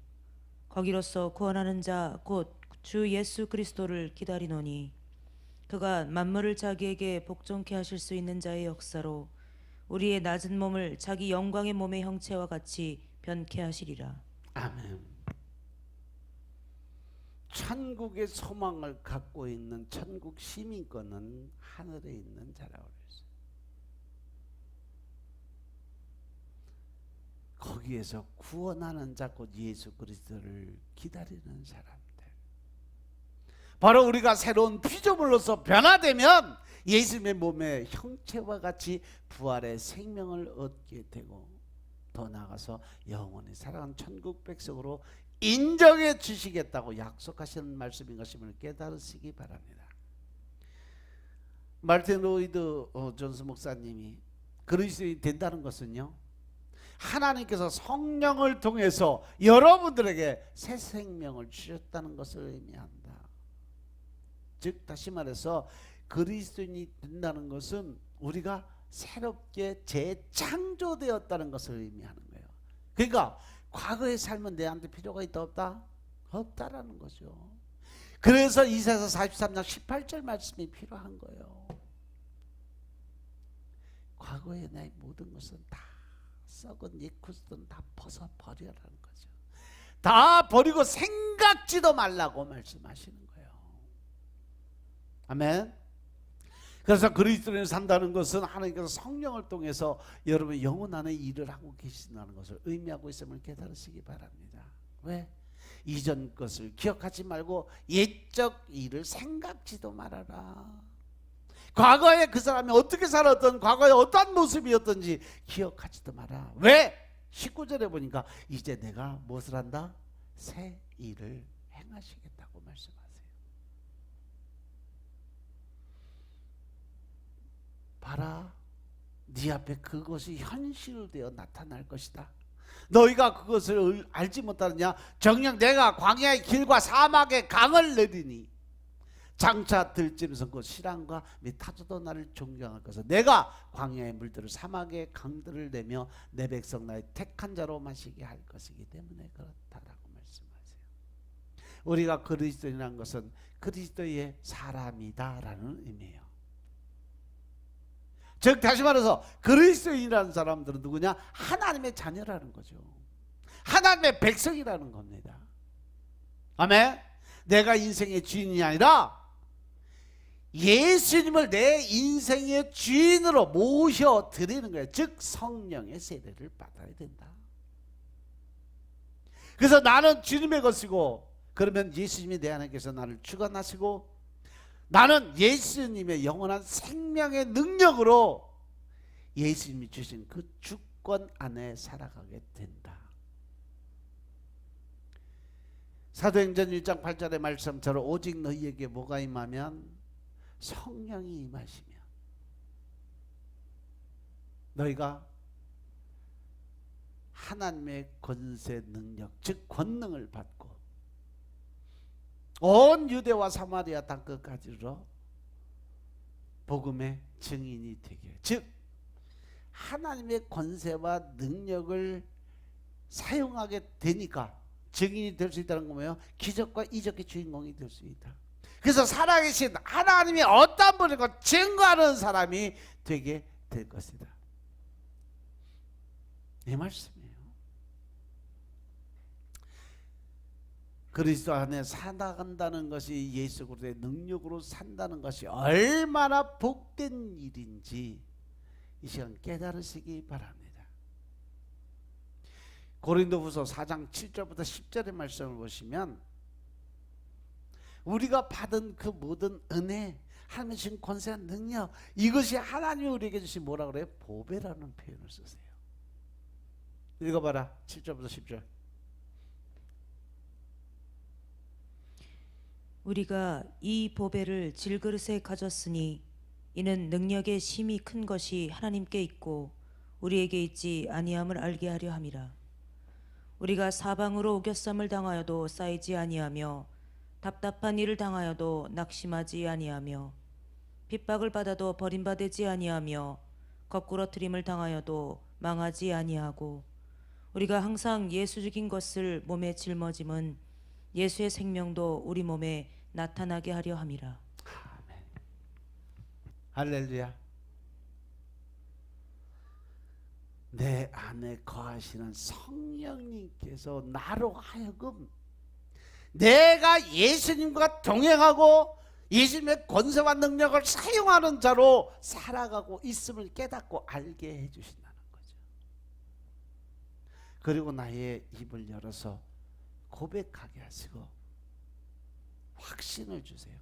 거기로서 구원하는 자 곧 주 예수 그리스도를 기다리노니 그가 만물을 자기에게 복종케 하실 수 있는 자의 역사로 우리의 낮은 몸을 자기 영광의 몸의 형체와 같이 변케 하시리라. 아멘. 천국의 소망을 갖고 있는 천국 시민권은 하늘에 있는 자라고 그랬어요. 거기에서 구원하는 자 곧 예수 그리스도를 기다리는 사람들, 바로 우리가 새로운 피조물로서 변화되면 예수님의 몸의 형체와 같이 부활의 생명을 얻게 되고 더 나아가서 영원히 살아가는 천국 백성으로 인정해 주시겠다고 약속하시는 말씀인 것임을 깨달으시기 바랍니다. 마르틴 로이드 존스 목사님이 그리스도인이 된다는 것은요, 하나님께서 성령을 통해서 여러분들에게 새 생명을 주셨다는 것을 의미한다. 즉 다시 말해서 그리스도인이 된다는 것은 우리가 새롭게 재창조되었다는 것을 의미하는 거예요. 그러니까 과거의 삶은 내한테 필요가 있다 없다? 없다라는 거죠. 그래서 이사야서 43장 18절 말씀이 필요한 거예요. 과거의 내 모든 것은 다 썩은 옛 구습들은 다 벗어버려라는 거죠. 다 버리고 생각지도 말라고 말씀하시는 거예요. 아멘. 그래서 그리스도인을 산다는 것은 하나님께서 성령을 통해서 여러분 영혼 안에 일을 하고 계신다는 것을 의미하고 있음을 깨달으시기 바랍니다. 왜? 이전 것을 기억하지 말고 옛적 일을 생각지도 말아라. 과거에 그 사람이 어떻게 살았던, 과거에 어떠한 모습이었던지 기억하지도 마라. 왜? 19절에 보니까 이제 내가 무엇을 한다? 새 일을 행하시겠다고 말씀하세요. 봐라, 네 앞에 그것이 현실되어 나타날 것이다. 너희가 그것을 알지 못하느냐? 정녕 내가 광야의 길과 사막의 강을 내리니 장차 들짐승 곧 실랑과 및 타조도 나를 존경할 것을 내가 광야의 물들을 사막의 강들을 내며 내 백성 나의 택한 자로 마시게 할 것이기 때문에 그렇다라고 말씀하세요. 우리가 그리스도인이라는 것은 그리스도의 사람이다라는 의미예요. 즉 다시 말해서 그리스도인이라는 사람들은 누구냐? 하나님의 자녀라는 거죠. 하나님의 백성이라는 겁니다. 아멘. 내가 인생의 주인이 아니라 예수님을 내 인생의 주인으로 모셔드리는 거예요. 즉 성령의 세례를 받아야 된다. 그래서 나는 주님의 것이고, 그러면 예수님이 내 안에 계셔 나를 주관하시고, 나는 예수님의 영원한 생명의 능력으로 예수님이 주신 그 주권 안에 살아가게 된다. 사도행전 1장 8절의 말씀처럼 오직 너희에게 뭐가 임하면 성령이 임하시면 너희가 하나님의 권세 능력 즉 권능을 받고 온 유대와 사마리아 땅 끝까지 이르러 복음의 증인이 되게, 즉 하나님의 권세와 능력을 사용하게 되니까 증인이 될 수 있다는 거예요. 기적과 이적의 주인공이 될 수 있다. 그래서 살아계신 하나님이 어떤 분이고 증거하는 사람이 되게 될 것이다. 이 말씀이에요. 그리스도 안에 살아간다는 것이 예수 그리스도의 능력으로 산다는 것이 얼마나 복된 일인지 이 시간 깨달으시기 바랍니다. 고린도후서 4장 7절부터 10절의 말씀을 보시면 우리가 받은 그 모든 은혜, 하나님의 주신 권세와 능력, 이것이 하나님이 우리에게 주신 뭐라 그래요? 보배라는 표현을 쓰세요. 읽어봐라. 7절부터 10절. 우리가 이 보배를 질그릇에 가졌으니 이는 능력의 심이 큰 것이 하나님께 있고 우리에게 있지 아니함을 알게 하려 함이라. 우리가 사방으로 오겨쌈을 당하여도 쌓이지 아니하며 답답한 일을 당하여도 낙심하지 아니하며 핍박을 받아도 버림받지 아니하며 거꾸러뜨림을 당하여도 망하지 아니하고 우리가 항상 예수 죽인 것을 몸에 짊어짐은 예수의 생명도 우리 몸에 나타나게 하려 함이라. 아멘. 할렐루야. 내 안에 거하시는 성령님께서 나로 하여금 내가 예수님과 동행하고 예수님의 권세와 능력을 사용하는 자로 살아가고 있음을 깨닫고 알게 해주신다는 거죠. 그리고 나의 입을 열어서 고백하게 하시고 확신을 주세요.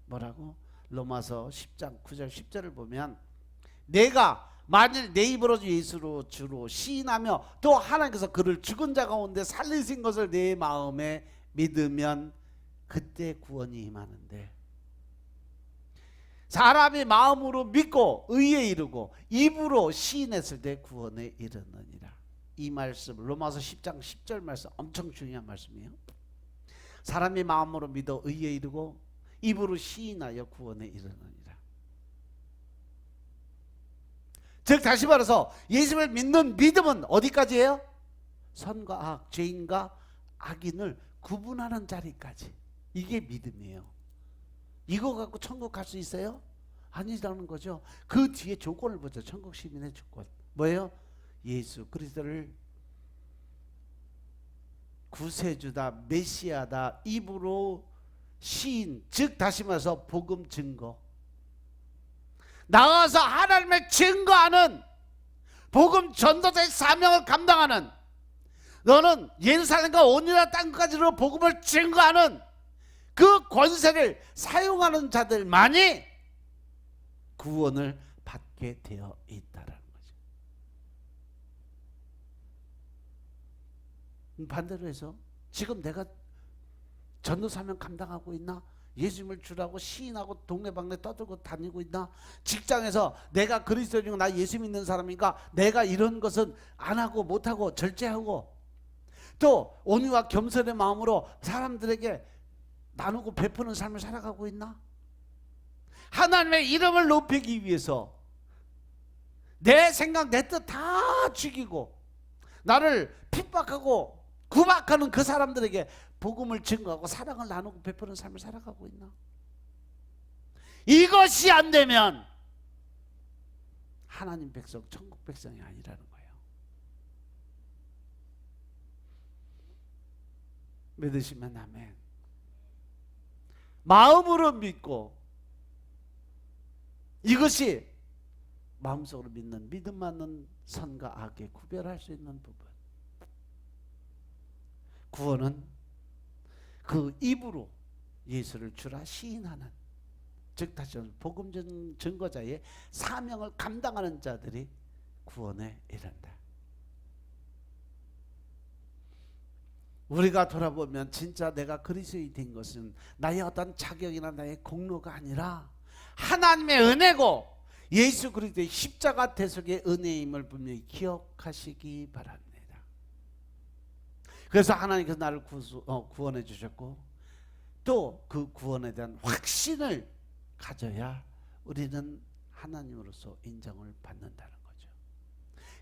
뭐라고? 로마서 10장 9절 10절을 보면 내가 만일 내 입으로 예수로 주로 시인하며 또 하나님께서 그를 죽은 자 가운데 살리신 것을 내 마음에 믿으면 그때 구원이 임하는데 사람이 마음으로 믿고 의에 이르고 입으로 시인했을 때 구원에 이르느니라. 이 말씀 로마서 10장 10절 말씀 엄청 중요한 말씀이에요. 사람이 마음으로 믿어 의에 이르고 입으로 시인하여 구원에 이르느니라. 즉 다시 말해서 예수를 믿는 믿음은 어디까지예요? 선과 악, 죄인과 악인을 구분하는 자리까지. 이게 믿음이에요. 이거 갖고 천국 갈 수 있어요? 아니라는 거죠. 그 뒤에 조건을 보죠. 천국 시민의 조건. 뭐예요? 예수 그리스도를 구세주다, 메시아다, 입으로 시인, 즉 다시 말해서 복음 증거, 나가서 하나님을 증거하는 복음 전도자의 사명을 감당하는, 너는 예루살렘과 온 유다 땅까지로 복음을 증거하는 그 권세를 사용하는 자들만이 구원을 받게 되어 있다라는 거죠. 반대로 해서 지금 내가 전도 사명 감당하고 있나? 예수님을 주라고 시인하고 동네방네 떠들고 다니고 있나? 직장에서 내가 그리스도인이고 나 예수 믿는 사람이니까 내가 이런 것은 안 하고 못하고 절제하고, 또 온유와 겸손의 마음으로 사람들에게 나누고 베푸는 삶을 살아가고 있나? 하나님의 이름을 높이기 위해서 내 생각 내 뜻 다 죽이고 나를 핍박하고 구박하는 그 사람들에게 복음을 증거하고 사랑을 나누고 베푸는 삶을 살아가고 있나? 이것이 안 되면 하나님 백성, 천국 백성이 아니라는 거예요. 믿으시면 아멘. 마음으로 믿고, 이것이 마음속으로 믿는, 믿음 맞는 선과 악에 구별할 수 있는 부분. 구원은 그 입으로 예수를 주라 시인하는, 즉 다시 말해서 복음 증거자의 사명을 감당하는 자들이 구원에 이른다. 우리가 돌아보면 진짜 내가 그리스도인이 된 것은 나의 어떤 자격이나 나의 공로가 아니라 하나님의 은혜고 예수 그리스도의 십자가 대속의 은혜임을 분명히 기억하시기 바랍니다. 그래서 하나님께서 나를 구원해 주셨고, 또 그 구원에 대한 확신을 가져야 우리는 하나님으로서 인정을 받는다는 거죠.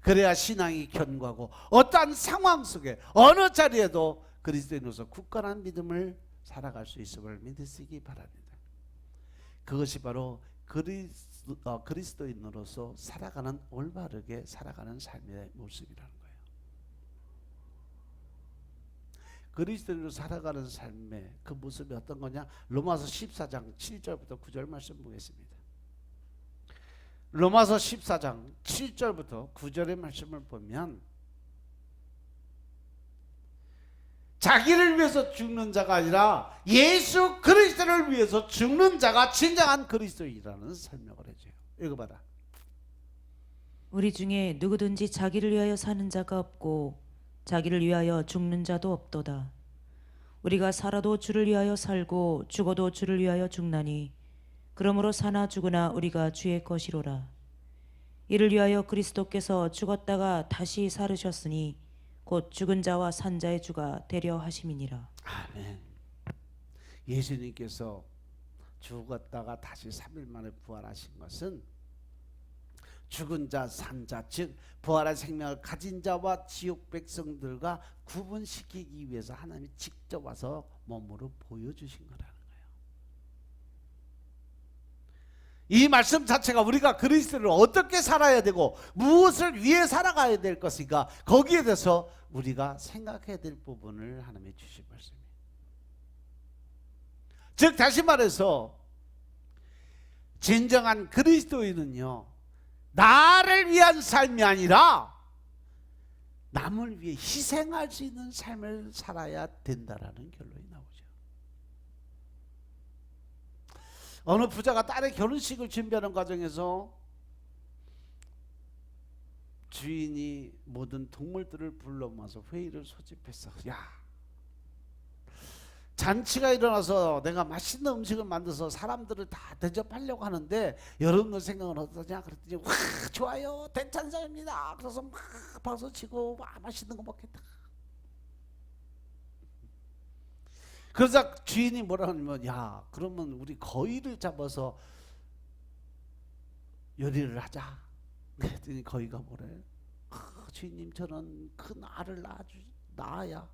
그래야 신앙이 견고하고 어떠한 상황 속에 어느 자리에도 그리스도인으로서 굳건한 믿음을 살아갈 수 있음을 믿으시기 바랍니다. 그것이 바로 그리스도인으로서 살아가는, 올바르게 살아가는 삶의 모습이라는 거예요. 그리스도인으로 살아가는 삶의 그 모습이 어떤 거냐? 로마서 14장 7절부터 9절 말씀 보겠습니다. 로마서 14장 7절부터 9절의 말씀을 보면, 자기를 위해서 죽는 자가 아니라 예수 그리스도를 위해서 죽는 자가 진정한 그리스도인이라는 설명을 해줘요. 읽어봐라. 우리 중에 누구든지 자기를 위하여 사는 자가 없고 자기를 위하여 죽는 자도 없도다. 우리가 살아도 주를 위하여 살고 죽어도 주를 위하여 죽나니 그러므로 사나 죽으나 우리가 주의 것이로라. 이를 위하여 그리스도께서 죽었다가 다시 살으셨으니 곧 죽은 자와 산 자의 주가 되려 하심이니라. 아멘. 예수님께서 죽었다가 다시 3일 만에 부활하신 것은 죽은 자, 산 자, 즉 부활의 생명을 가진 자와 지옥 백성들과 구분시키기 위해서 하나님이 직접 와서 몸으로 보여주신 거라는 거예요. 이 말씀 자체가 우리가 그리스도를 어떻게 살아야 되고 무엇을 위해 살아가야 될 것인가, 거기에 대해서 우리가 생각해야 될 부분을 하나님이 주신 말씀이에요. 즉 다시 말해서 진정한 그리스도인은요, 나를 위한 삶이 아니라 남을 위해 희생할 수 있는 삶을 살아야 된다라는 결론이 나오죠. 어느 부자가 딸의 결혼식을 준비하는 과정에서 주인이 모든 동물들을 불러 모아서 회의를 소집했어. 야, 잔치가 일어나서 내가 맛있는 음식을 만들어서 사람들을 다 대접하려고 하는데 여러분들 생각은 어떠냐? 그랬더니 와, 좋아요, 대찬성입니다. 그래서 막 박수치고 와, 맛있는 거 먹겠다. 그러자 주인이 뭐라 하냐면, 야, 그러면 우리 거위를 잡아서 요리를 하자. 그랬더니 거위가 뭐래? 주인님, 저는 큰 알을 낳아야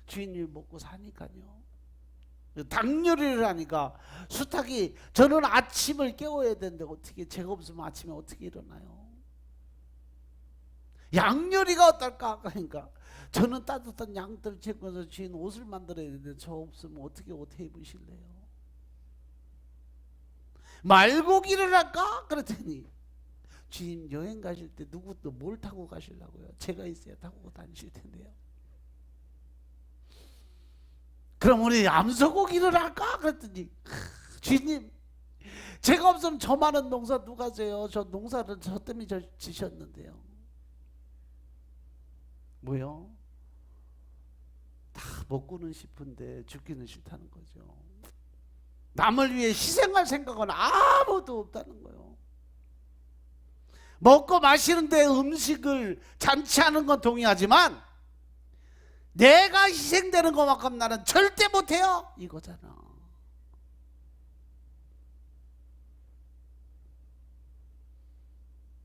주인님이 먹고 사니까요. 닭 요리를 하니까 수탉이, 저는 아침을 깨워야 되는데 어떻게, 제가 없으면 아침에 어떻게 일어나요? 양요리가 어떨까? 그러니까 저는 따뜻한 양털 채워서 주인 옷을 만들어야 되는데 저 없으면 어떻게 옷 입으실래요? 말고기를 할까? 그랬더니 주인 여행 가실 때 누구도 뭘 타고 가시려고요? 제가 있어야 타고 다니실 텐데요. 그럼 우리 암소고기를 할까? 그랬더니 주인님 제가 없으면 저 많은 농사 누가 져요? 저 농사를 저 때문에 지셨는데요. 뭐요? 다 먹고는 싶은데 죽기는 싫다는 거죠. 남을 위해 희생할 생각은 아무도 없다는 거예요. 먹고 마시는데 음식을 잔치하는 건 동의하지만 내가 희생되는 것만큼 나는 절대 못해요 이거잖아.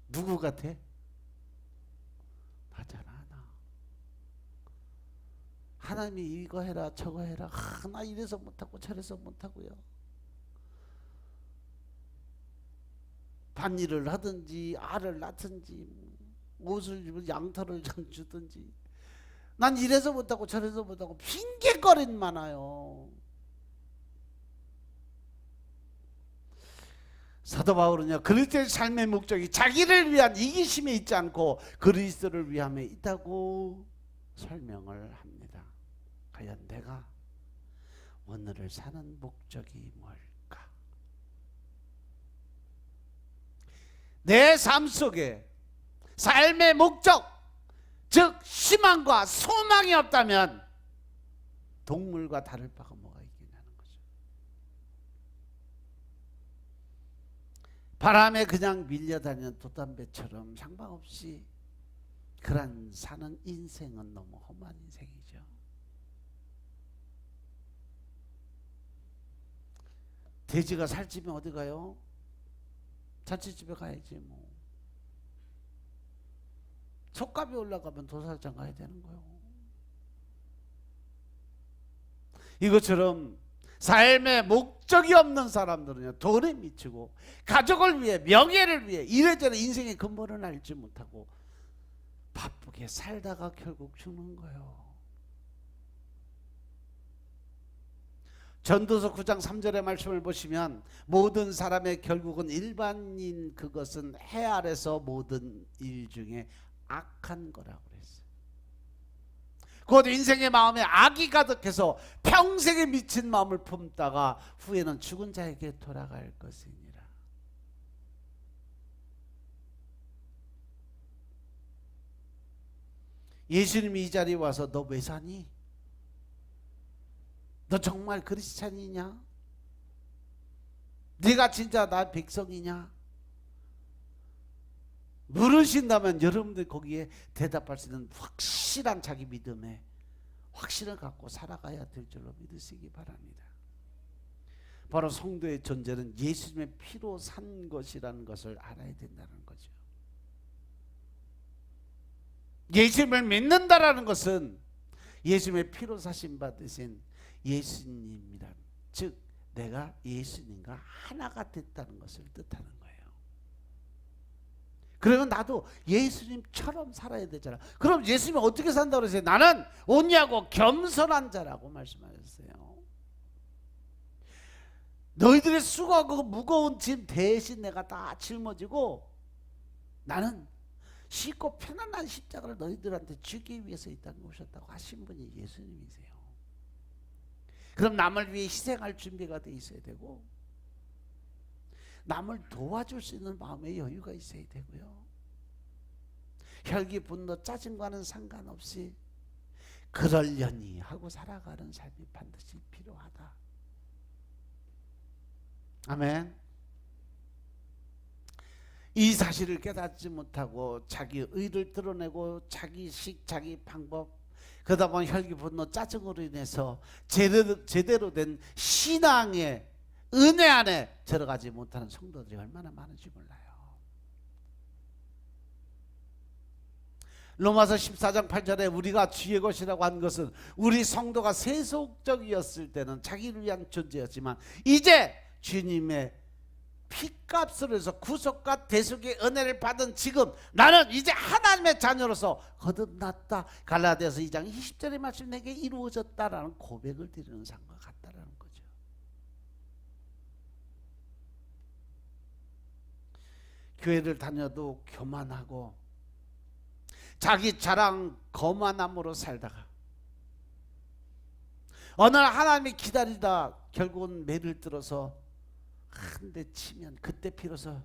누구 같아? 나잖아. 나. 하나님이 이거 해라 저거 해라. 나 이래서 못하고 저래서 못하고요. 밭일을 하든지 알을 낳든지 옷을 입을 양털을 좀 주든지 난 이래서 못하고 저래서 못하고 핑계거리는 많아요. 사도 바울은요 그리스도의 삶의 목적이 자기를 위한 이기심에 있지 않고 그리스도를 위함에 있다고 설명을 합니다. 과연 내가 오늘을 사는 목적이 뭘까? 내 삶 속에 삶의 목적, 즉 희망과 소망이 없다면 동물과 다를 바가 뭐가 있겠냐는 거죠. 바람에 그냥 밀려다니는 돛담배처럼 상관없이 그런 사는 인생은 너무 험한 인생이죠. 돼지가 살찌면 어디 가요? 자취집에 가야지 뭐. 촉값이 올라가면 도살장 가야 되는 거예요. 이것처럼 삶의 목적이 없는 사람들은요 돈에 미치고 가족을 위해 명예를 위해 이래저래 인생의 근본을 알지 못하고 바쁘게 살다가 결국 죽는 거예요. 전도서 9장 3절의 말씀을 보시면 모든 사람의 결국은 일반인 그것은 해 아래서 모든 일 중에 악한 거라고 그랬어요. 곧 인생의 마음에 악이 가득해서 평생에 미친 마음을 품다가 후에는 죽은 자에게 돌아갈 것이니라. 예수님이 이 자리에 와서 너 왜 사니? 너 정말 크리스찬이냐? 네가 진짜 나 백성이냐? 물으신다면 여러분들 거기에 대답할 수 있는 확실한 자기 믿음에 확신을 갖고 살아가야 될 줄로 믿으시기 바랍니다. 바로 성도의 존재는 예수님의 피로 산 것이라는 것을 알아야 된다는 거죠. 예수님을 믿는다라는 것은 예수님의 피로 사신 받으신 예수님이란, 즉 내가 예수님과 하나가 됐다는 것을 뜻하는 거예요. 그러면 나도 예수님처럼 살아야 되잖아. 그럼 예수님이 어떻게 산다고 그러세요? 나는 온유하고 겸손한 자라고 말씀하셨어요. 너희들의 수고하고 무거운 짐 대신 내가 다 짊어지고 나는 쉽고 편안한 십자가를 너희들한테 주기 위해서 이 땅에 오셨다고 하신 분이 예수님이세요. 그럼 남을 위해 희생할 준비가 돼 있어야 되고 남을 도와줄 수 있는 마음의 여유가 있어야 되고요. 혈기, 분노, 짜증과는 상관없이 그러려니 하고 살아가는 삶이 반드시 필요하다. 아멘. 이 사실을 깨닫지 못하고 자기 의를 드러내고 자기식, 자기 방법, 그러다 보면 혈기, 분노, 짜증으로 인해서 제대로 된 신앙의 은혜 안에 들어가지 못하는 성도들이 얼마나 많은지 몰라요. 로마서 14장 8절에 우리가 주의 것이라고 한 것은 우리 성도가 세속적이었을 때는 자기를 위한 존재였지만 이제 주님의 피값으로 해서 구속과 대속의 은혜를 받은 지금 나는 이제 하나님의 자녀로서 거듭났다. 갈라디아서 2장 20절의 말씀 내게 이루어졌다라는 고백을 드리는 삶과 같다라는 거죠. 교회를 다녀도 교만하고 자기 자랑 거만함으로 살다가 어느 날 하나님이 기다리다 결국은 매를 들어서 한 대 치면 그때 비로소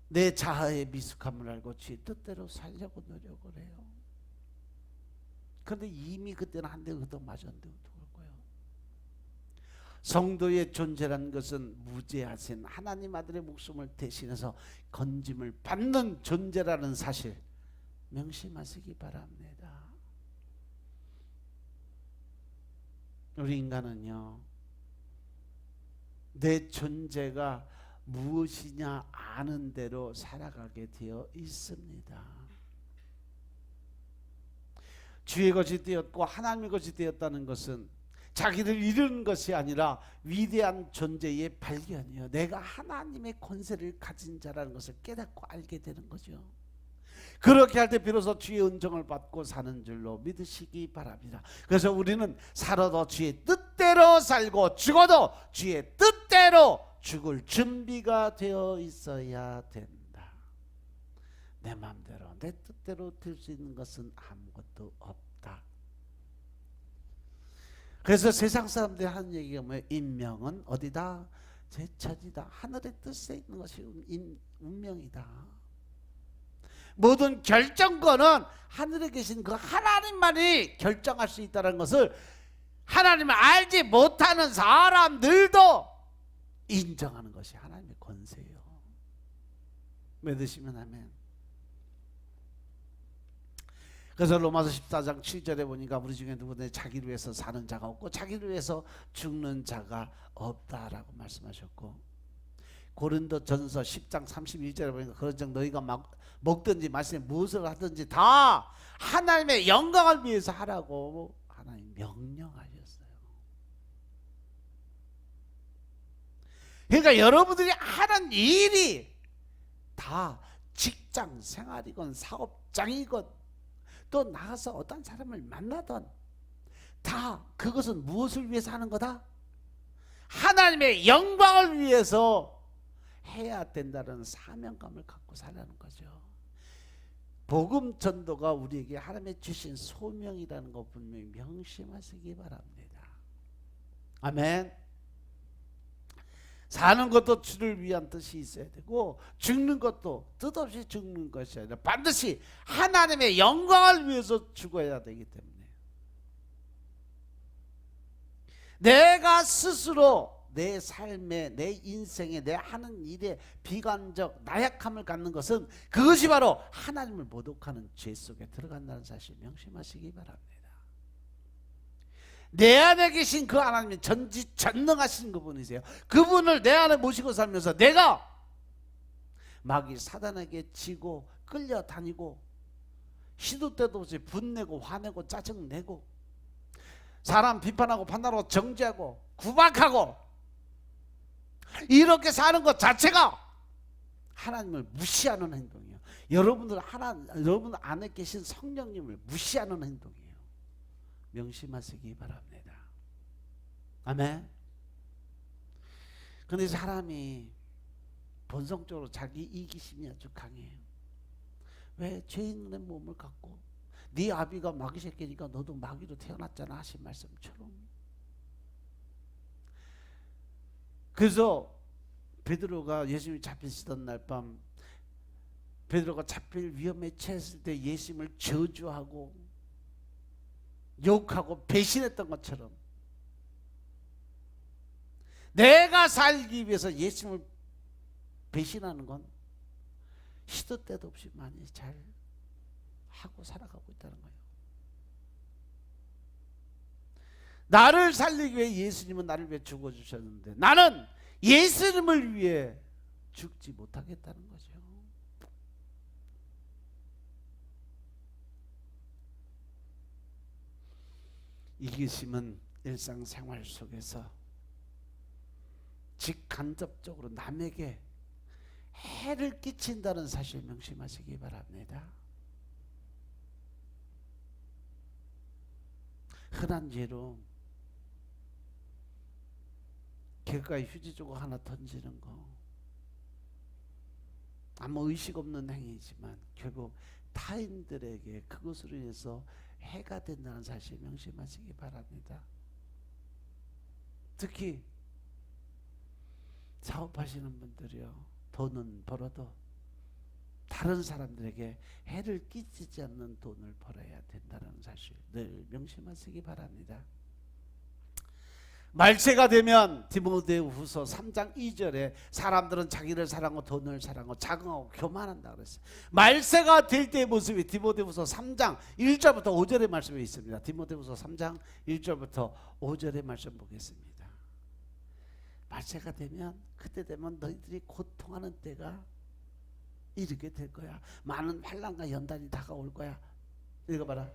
내 자아의 미숙함을 알고 주의 뜻대로 살려고 노력을 해요. 그런데 이미 그때는 한 대 얻어 맞았는데 어떡할 거예요? 성도의 존재라는 것은 무죄하신 하나님 아들의 목숨을 대신해서 건짐을 받는 존재라는 사실 명심하시기 바랍니다. 우리 인간은요, 내 존재가 무엇이냐 아는 대로 살아가게 되어 있습니다. 주의 것이 되었고 하나님의 것이 되었다는 것은 자기를 이루는 것이 아니라 위대한 존재의 발견이요, 내가 하나님의 권세를 가진 자라는 것을 깨닫고 알게 되는 거죠. 그렇게 할 때 비로소 주의 은총을 받고 사는 줄로 믿으시기 바랍니다. 그래서 우리는 살아도 주의 뜻대로 살고 죽어도 주의 뜻대로 죽을 준비가 되어 있어야 된다. 내 마음대로 내 뜻대로 될 수 있는 것은 아무것도 없다. 그래서 세상 사람들이 하는 얘기가 뭐예요? 인명은 어디다? 제천이다. 하늘의 뜻에 있는 것이 운명이다. 모든 결정권은 하늘에 계신 그 하나님만이 결정할 수 있다는 것을 하나님을 알지 못하는 사람들도 인정하는 것이 하나님의 권세예요. 믿으시면 아멘. 그래서 로마서 14장 7절에 보니까 우리 중에 누구든 자기를 위해서 사는 자가 없고 자기를 위해서 죽는 자가 없다라고 말씀하셨고, 고린도전서 10장 31절에 보니까 그런즉 너희가 먹든지 마시든지 무엇을 하든지 다 하나님의 영광을 위해서 하라고 하나님 명령하셨어요. 그러니까 여러분들이 하는 일이 다 직장 생활이건 사업장이건 또 나가서 어떤 사람을 만나던 다 그것은 무엇을 위해서 하는 거다? 하나님의 영광을 위해서 해야 된다는 사명감을 갖고 살라는 거죠. 복음 전도가 우리에게 하나님의 주신 소명이라는 것 분명히 명심하시기 바랍니다. 아멘. 사는 것도 주를 위한 뜻이 있어야 되고 죽는 것도 뜻없이 죽는 것이 아니라 반드시 하나님의 영광을 위해서 죽어야 되기 때문에 내가 스스로 내 삶에, 내 인생에, 내 하는 일에 비관적 나약함을 갖는 것은 그것이 바로 하나님을 모독하는 죄 속에 들어간다는 사실 명심하시기 바랍니다. 내 안에 계신 그 하나님이 전지전능하신 그분이세요. 그분을 내 안에 모시고 살면서 내가 마귀 사단에게 지고 끌려다니고 시도 때도 없이 분내고 화내고 짜증내고 사람 비판하고 판단하고 정죄하고 구박하고 이렇게 사는 것 자체가 하나님을 무시하는 행동이에요. 여러분 안에 계신 성령님을 무시하는 행동이에요. 명심하시기 바랍니다. 아멘. 그런데 사람이 본성적으로 자기 이기심이 아주 강해요. 왜 죄인의 몸을 갖고 네 아비가 마귀 새끼니까 너도 마귀로 태어났잖아 하신 말씀처럼. 그래서 베드로가 예수님이 잡히시던 날 밤 베드로가 잡힐 위험에 처했을 때 예수님을 저주하고 욕하고 배신했던 것처럼 내가 살기 위해서 예수님을 배신하는 건 시도 때도 없이 많이 잘 하고 살아가고 있다는 거예요. 나를 살리기 위해 예수님은 나를 위해 죽어주셨는데 나는 예수님을 위해 죽지 못하겠다는 거죠. 이기심은 일상생활 속에서 직간접적으로 남에게 해를 끼친다는 사실 명심하시기 바랍니다. 흔한 예로 길가에 휴지 조각 하나 던지는 거, 아무 의식 없는 행위지만 결국 타인들에게 그것으로 인해서 해가 된다는 사실 명심하시기 바랍니다. 특히 사업하시는 분들이요, 돈은 벌어도 다른 사람들에게 해를 끼치지 않는 돈을 벌어야 된다는 사실 늘 명심하시기 바랍니다. 말세가 되면 디모데후서 3장 2절에 사람들은 자기를 사랑하고 돈을 사랑하고 자긍하고 교만한다 그랬어요. 말세가 될 때의 모습이 디모데후서 3장 1절부터 5절의 말씀에 있습니다. 디모데후서 3장 1절부터 5절의 말씀 보겠습니다. 말세가 되면, 그때 되면 너희들이 고통하는 때가 이르게 될 거야. 많은 환난과 연단이 다가올 거야. 읽어봐라.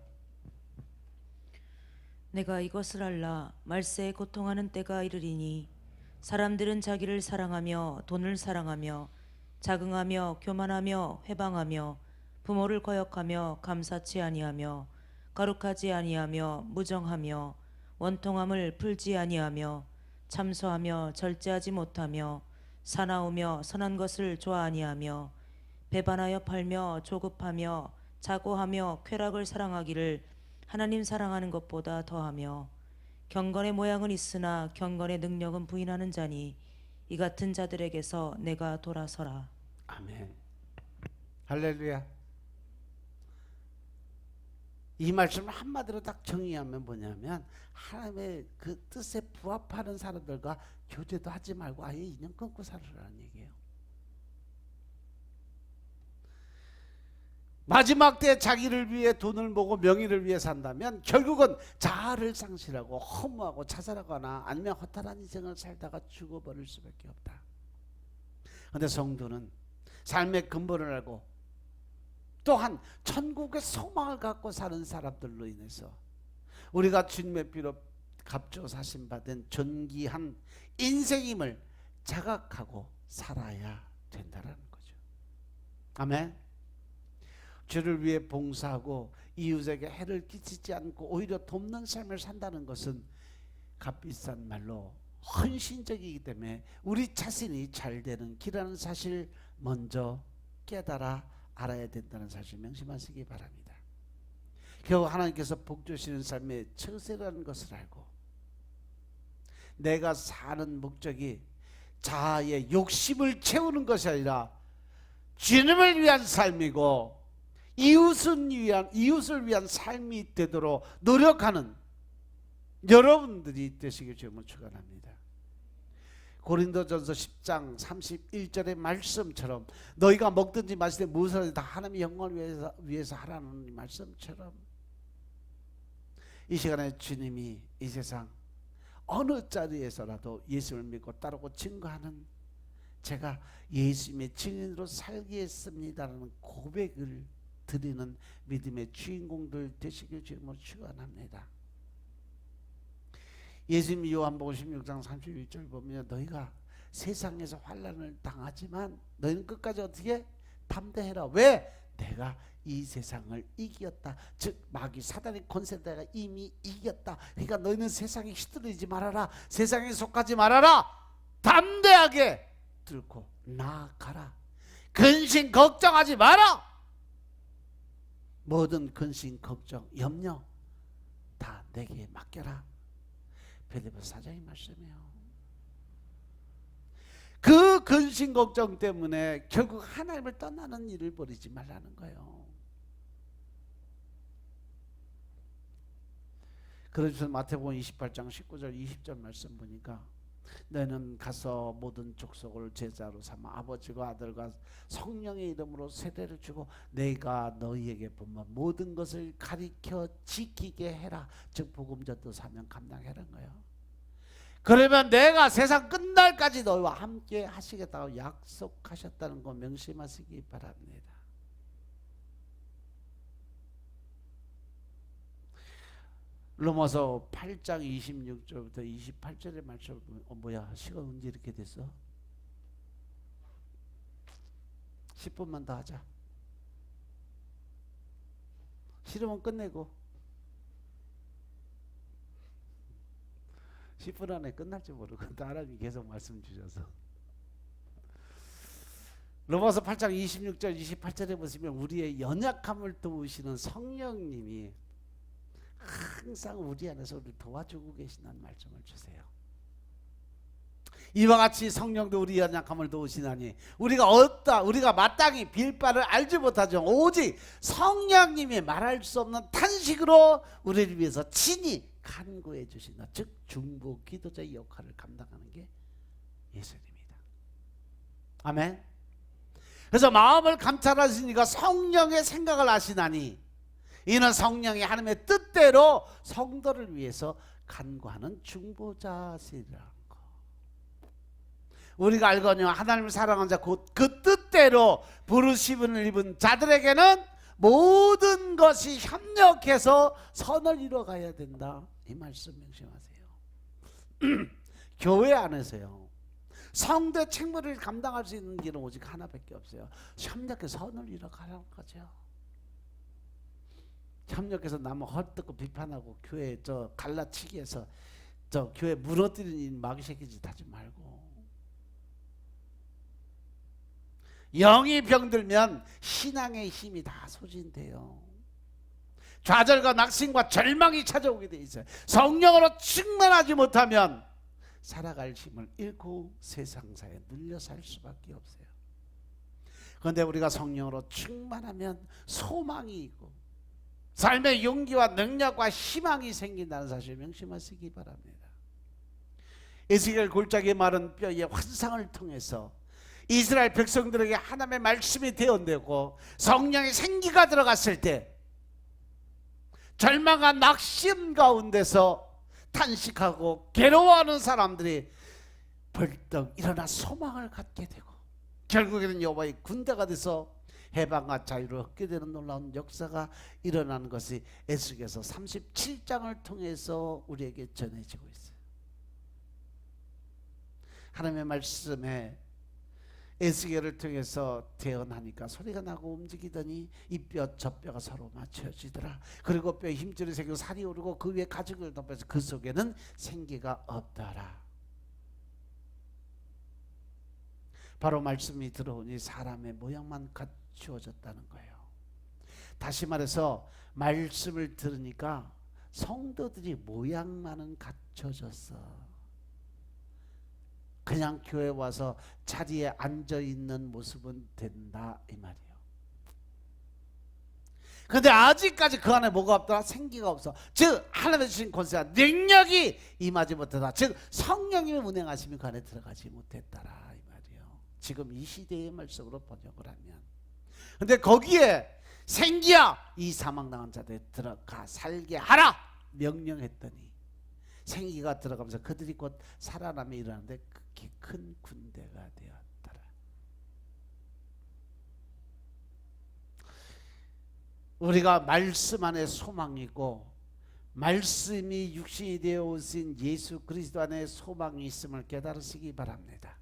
내가 이것을 알라. 말세에 고통하는 때가 이르리니 사람들은 자기를 사랑하며 돈을 사랑하며 자긍하며 교만하며 회방하며 부모를 거역하며 감사치 아니하며 거룩하지 아니하며 무정하며 원통함을 풀지 아니하며 참소하며 절제하지 못하며 사나우며 선한 것을 좋아 아니하며 배반하여 팔며 조급하며 자고하며 쾌락을 사랑하기를 하나님 사랑하는 것보다 더하며 경건의 모양은 있으나 경건의 능력은 부인하는 자니 이 같은 자들에게서 내가 돌아서라. 아멘. 할렐루야. 이 말씀을 한마디로 딱 정의하면 뭐냐면, 하나님의 그 뜻에 부합하는 사람들과 교제도 하지 말고 아예 인연 끊고 살으라는 얘기예요. 마지막 때 자기를 위해 돈을 모으고 명예를 위해 산다면 결국은 자아를 상실하고 허무하고 자살하거나 아니면 허탈한 인생을 살다가 죽어버릴 수밖에 없다. 그런데 성도는 삶의 근본을 알고 또한 천국의 소망을 갖고 사는 사람들로 인해서 우리가 주님의 피로 값줘 사신 받은 존귀한 인생임을 자각하고 살아야 된다는 거죠. 아멘. 주를 위해 봉사하고 이웃에게 해를 끼치지 않고 오히려 돕는 삶을 산다는 것은 값비싼 말로 헌신적이기 때문에 우리 자신이 잘 되는 길이라는 사실 먼저 깨달아 알아야 된다는 사실 명심하시기 바랍니다. 결국 하나님께서 복 주시는 삶의 처세라는 것을 알고 내가 사는 목적이 자아의 욕심을 채우는 것이 아니라 주님을 위한 삶이고 이웃을 위한 삶이 되도록 노력하는 여러분들이 되시길 주님을 축원합니다. 고린도전서 10장 31절의 말씀처럼 너희가 먹든지 마시든지 무엇을 다 하나님의 영광을 위해서 하라는 말씀처럼 이 시간에 주님이 이 세상 어느 자리에서라도 예수를 믿고 따르고 증거하는, 제가 예수님의 증인으로 살겠습니다라는 고백을 드리는 믿음의 주인공들 되시길 주님으로 축원합니다. 예수님 요한복음 16장 31절 보면 너희가 세상에서 환난을 당하지만 너희는 끝까지 어떻게 담대해라. 왜? 내가 이 세상을 이겼다. 즉 마귀 사단의 권세를 내가 이미 이겼다. 그러니까 너희는 세상에 휘둘리지 말아라. 세상에 속하지 말아라. 담대하게 들고 나아가라. 근심 걱정하지 마라. 모든 근심 걱정 염려 다 내게 맡겨라. 빌립보서 4장의 말씀이에요. 그 근심 걱정 때문에 결국 하나님을 떠나는 일을 벌이지 말라는 거예요. 그래서 마태복음 28장 19절 20절 말씀 보니까 너희는 가서 모든 족속을 제자로 삼아 아버지와 아들과 성령의 이름으로 세례를 주고 내가 너희에게 분만 모든 것을 가리켜 지키게 해라. 즉 복음 전도 사명 감당하라는 거예요. 그러면 내가 세상 끝날까지 너희와 함께 하시겠다고 약속하셨다는 거 명심하시기 바랍니다. 로마서 8장 26절부터 28절의 말씀. 뭐야, 시간 언제 이렇게 됐어? 10분만 더 하자. 싫으면 끝내고. 10분 안에 끝날지 모르고 하나님이 계속 말씀 주셔서. 로마서 8장 26절 28절에 보시면 우리의 연약함을 도우시는 성령님이 항상 우리 안에서 우리를 도와주고 계시는 말씀을 주세요. 이와 같이 성령도 우리 연약함을 도우시나니 우리가 마땅히 빌 바를 알지 못하죠. 오직 성령님이 말할 수 없는 탄식으로 우리를 위해서 친히 간구해 주신다. 즉 중보 기도자의 역할을 감당하는 게 예수님입니다. 아멘. 그래서 마음을 감찰하시니까 성령의 생각을 아시나니 이는 성령이 하나님의 뜻대로 성도를 위해서 간구하는 중보자시라는 거. 우리가 알거니와 하나님을 사랑하는 자 곧 그 뜻대로 부르심을 입은 자들에게는 모든 것이 협력해서 선을 이뤄가야 된다. 이 말씀 명심하세요. 교회 안에서요, 성도의 책무를 감당할 수 있는 길은 오직 하나밖에 없어요. 협력해서 선을 이뤄가라는 거죠. 협력해서 남을 헐뜯고 비판하고 교회 갈라치기해서 교회 무너뜨리는 마귀 새끼 짓 하지 말고, 영이 병들면 신앙의 힘이 다 소진돼요. 좌절과 낙심과 절망이 찾아오게 돼 있어요. 성령으로 충만하지 못하면 살아갈 힘을 잃고 세상사에 눌려 살 수밖에 없어요. 그런데 우리가 성령으로 충만하면 소망이 있고 삶의 용기와 능력과 희망이 생긴다는 사실 명심하시기 바랍니다. 에스겔 골짜기에 마른 뼈의 환상을 통해서 이스라엘 백성들에게 하나님의 말씀이 대언되고 성령의 생기가 들어갔을 때 절망과 낙심 가운데서 탄식하고 괴로워하는 사람들이 벌떡 일어나 소망을 갖게 되고 결국에는 여호와의 군대가 돼서 해방과 자유를 얻게 되는 놀라운 역사가 일어나는 것이 에스겔서 37장을 통해서 우리에게 전해지고 있어요. 하나님의 말씀에 에스겔을 통해서 대언하니까 소리가 나고 움직이더니 이 뼈 저 뼈가 서로 맞춰지더라. 그리고 뼈에 힘줄이 생기고 살이 오르고 그 위에 가죽을 덮어서 그 속에는 생기가 없더라. 바로 말씀이 들어오니 사람의 모양만 갖추어졌다는 거예요. 다시 말해서 말씀을 들으니까 성도들이 모양만은 갖춰졌어. 그냥 교회 와서 자리에 앉아있는 모습은 된다 이 말이에요. 그런데 아직까지 그 안에 뭐가 없더라? 생기가 없어. 즉 하나님의 주신 권세와 능력이 임하지 못하다. 즉 성령님의 운행하심이 그 안에 들어가지 못했더라 이 말이에요. 지금 이 시대의 말씀으로 번역을 하면. 그런데 거기에 생기야 이 사망당한 자들 들어가 살게 하라 명령했더니 생기가 들어가면서 그들이 곧 살아남이 일어나는데 극히 큰 군대가 되었더라. 우리가 말씀 안에 소망이고 말씀이 육신이 되어 오신 예수 그리스도 안에 소망이 있음을 깨달으시기 바랍니다.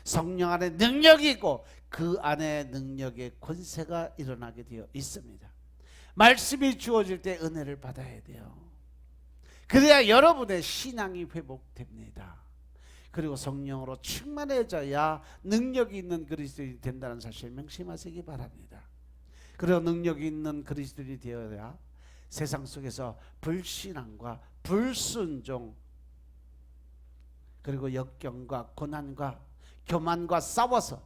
성령 안에 능력이 있고 그 안에 능력의 권세가 일어나게 되어 있습니다. 말씀이 주어질 때 은혜를 받아야 돼요. 그래야 여러분의 신앙이 회복됩니다. 그리고 성령으로 충만해져야 능력이 있는 그리스도인이 된다는 사실 명심하시기 바랍니다. 그리고 능력이 있는 그리스도인이 되어야 세상 속에서 불신앙과 불순종 그리고 역경과 고난과 교만과 싸워서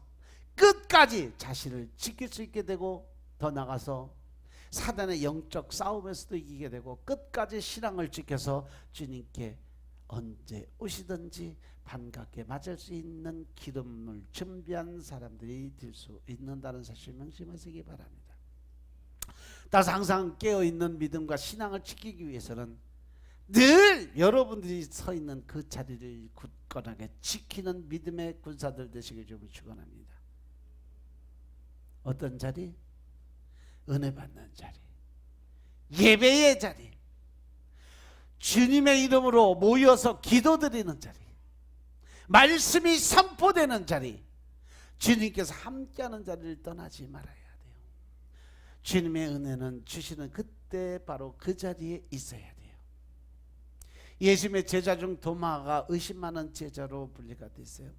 끝까지 자신을 지킬 수 있게 되고 더 나아가서 사단의 영적 싸움에서도 이기게 되고 끝까지 신앙을 지켜서 주님께 언제 오시든지 반갑게 맞을 수 있는 기름을 준비한 사람들이 될 수 있는다는 사실 명심하시기 바랍니다. 따라서 항상 깨어있는 믿음과 신앙을 지키기 위해서는 늘 여러분들이 서 있는 그 자리를 굳건하게 지키는 믿음의 군사들 되시길 좀 축원합니다. 어떤 자리? 은혜 받는 자리, 예배의 자리, 주님의 이름으로 모여서 기도드리는 자리, 말씀이 선포되는 자리, 주님께서 함께하는 자리를 떠나지 말아야 돼요. 주님의 은혜는 주시는 그때 바로 그 자리에 있어야 돼요. 예수님의 제자 중 도마가 의심 많은 제자로 분류가 됐어요.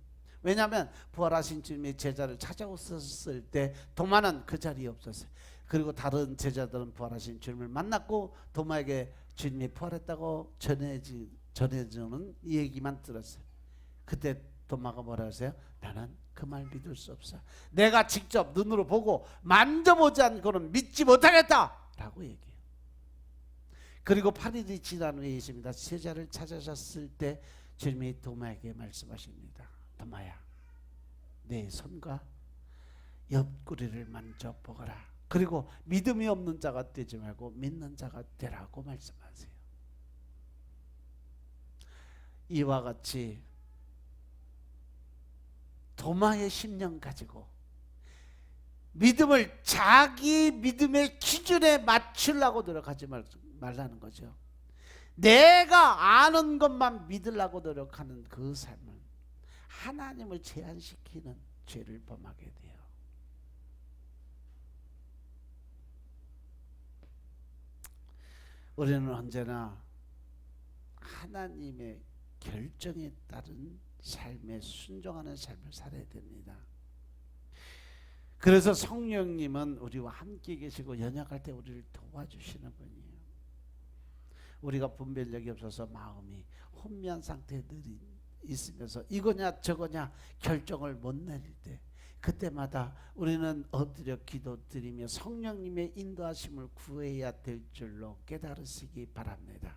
왜냐하면 부활하신 주님의 제자를 찾아오셨을 때 도마는 그 자리에 없었어요. 그리고 다른 제자들은 부활하신 주님을 만났고 도마에게 주님이 부활했다고 전해주는 얘기만 들었어요. 그때 도마가 뭐라 하세요? 나는 그 말 믿을 수 없어. 내가 직접 눈으로 보고 만져보지 않고는 믿지 못하겠다 라고 얘기해요. 그리고 8일이 지난 후에 예수님이 제자를 찾아셨을 때 주님이 도마에게 말씀하십니다. 도마야, 내 손과 옆구리를 만져보거라. 그리고 믿음이 없는 자가 되지 말고 믿는 자가 되라고 말씀하세요. 이와 같이 도마의 심령 가지고 믿음을 자기 믿음의 기준에 맞추려고 노력하지 말라는 거죠. 내가 아는 것만 믿으려고 노력하는 그 삶은 하나님을 제한시키는 죄를 범하게 돼요. 우리는 언제나 하나님의 결정에 따른 삶에 순종하는 삶을 살아야 됩니다. 그래서 성령님은 우리와 함께 계시고 연약할 때 우리를 도와주시는 분이에요. 우리가 분별력이 없어서 마음이 혼미한 상태에 늘 있으면서 이거냐 저거냐 결정을 못 내릴 때, 그때마다 우리는 엎드려 기도드리며 성령님의 인도하심을 구해야 될 줄로 깨달으시기 바랍니다.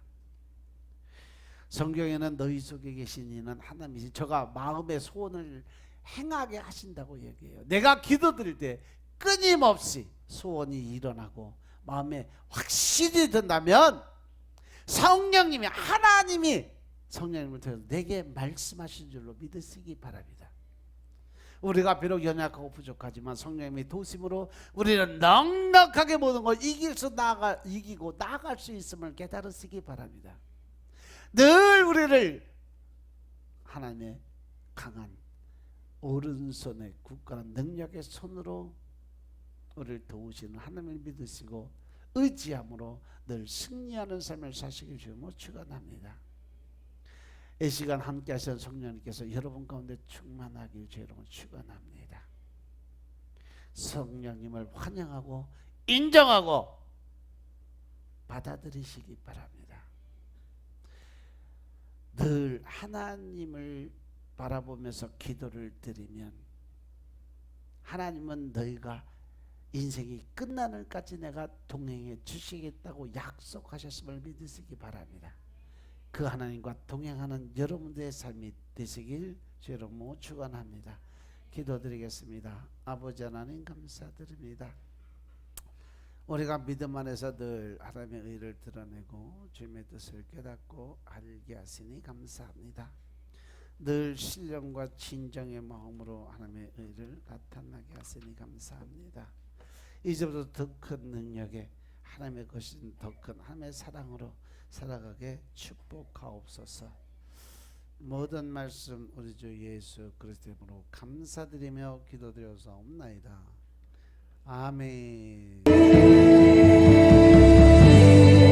성경에는 너희 속에 계신 이는 하나님이시 저가 마음의 소원을 행하게 하신다고 얘기해요. 내가 기도드릴 때 끊임없이 소원이 일어나고 마음에 확실히 든다면 성령님이, 하나님이 성령님을 통해서 내게 말씀하신 줄로 믿으시기 바랍니다. 우리가 비록 연약하고 부족하지만 성령님의 도심으로 우리는 넉넉하게 모든 걸 이기고 나아갈 수 있음을 깨달으시기 바랍니다. 늘 우리를 하나님의 강한 오른손의 굳건한 능력의 손으로 우리를 도우시는 하나님을 믿으시고 의지함으로 늘 승리하는 삶을 사시길 주님으로 축원합니다. 이 시간 함께 하신 성령님께서 여러분 가운데 충만하길 주님으로 축원합니다. 성령님을 환영하고 인정하고 받아들이시기 바랍니다. 늘 하나님을 바라보면서 기도를 드리면 하나님은 너희가 인생이 끝나늘까지 내가 동행해 주시겠다고 약속하셨음을 믿으시기 바랍니다. 그 하나님과 동행하는 여러분들의 삶이 되시길 주로 축원합니다. 기도드리겠습니다. 아버지 하나님 감사드립니다. 우리가 믿음 안에서 늘 하나님의 의를 드러내고 주님의 뜻을 깨닫고 알게 하시니 감사합니다. 늘 신령과 진정의 마음으로 하나님의 의를 나타나게 하시니 감사합니다. 이제부터 더 큰 능력에 하나님의 것인 더 큰 하나님의 사랑으로 살아가게 축복하옵소서. 모든 말씀 우리 주 예수 그리스도의 이름으로 감사드리며 기도드려서옵나이다. 아멘.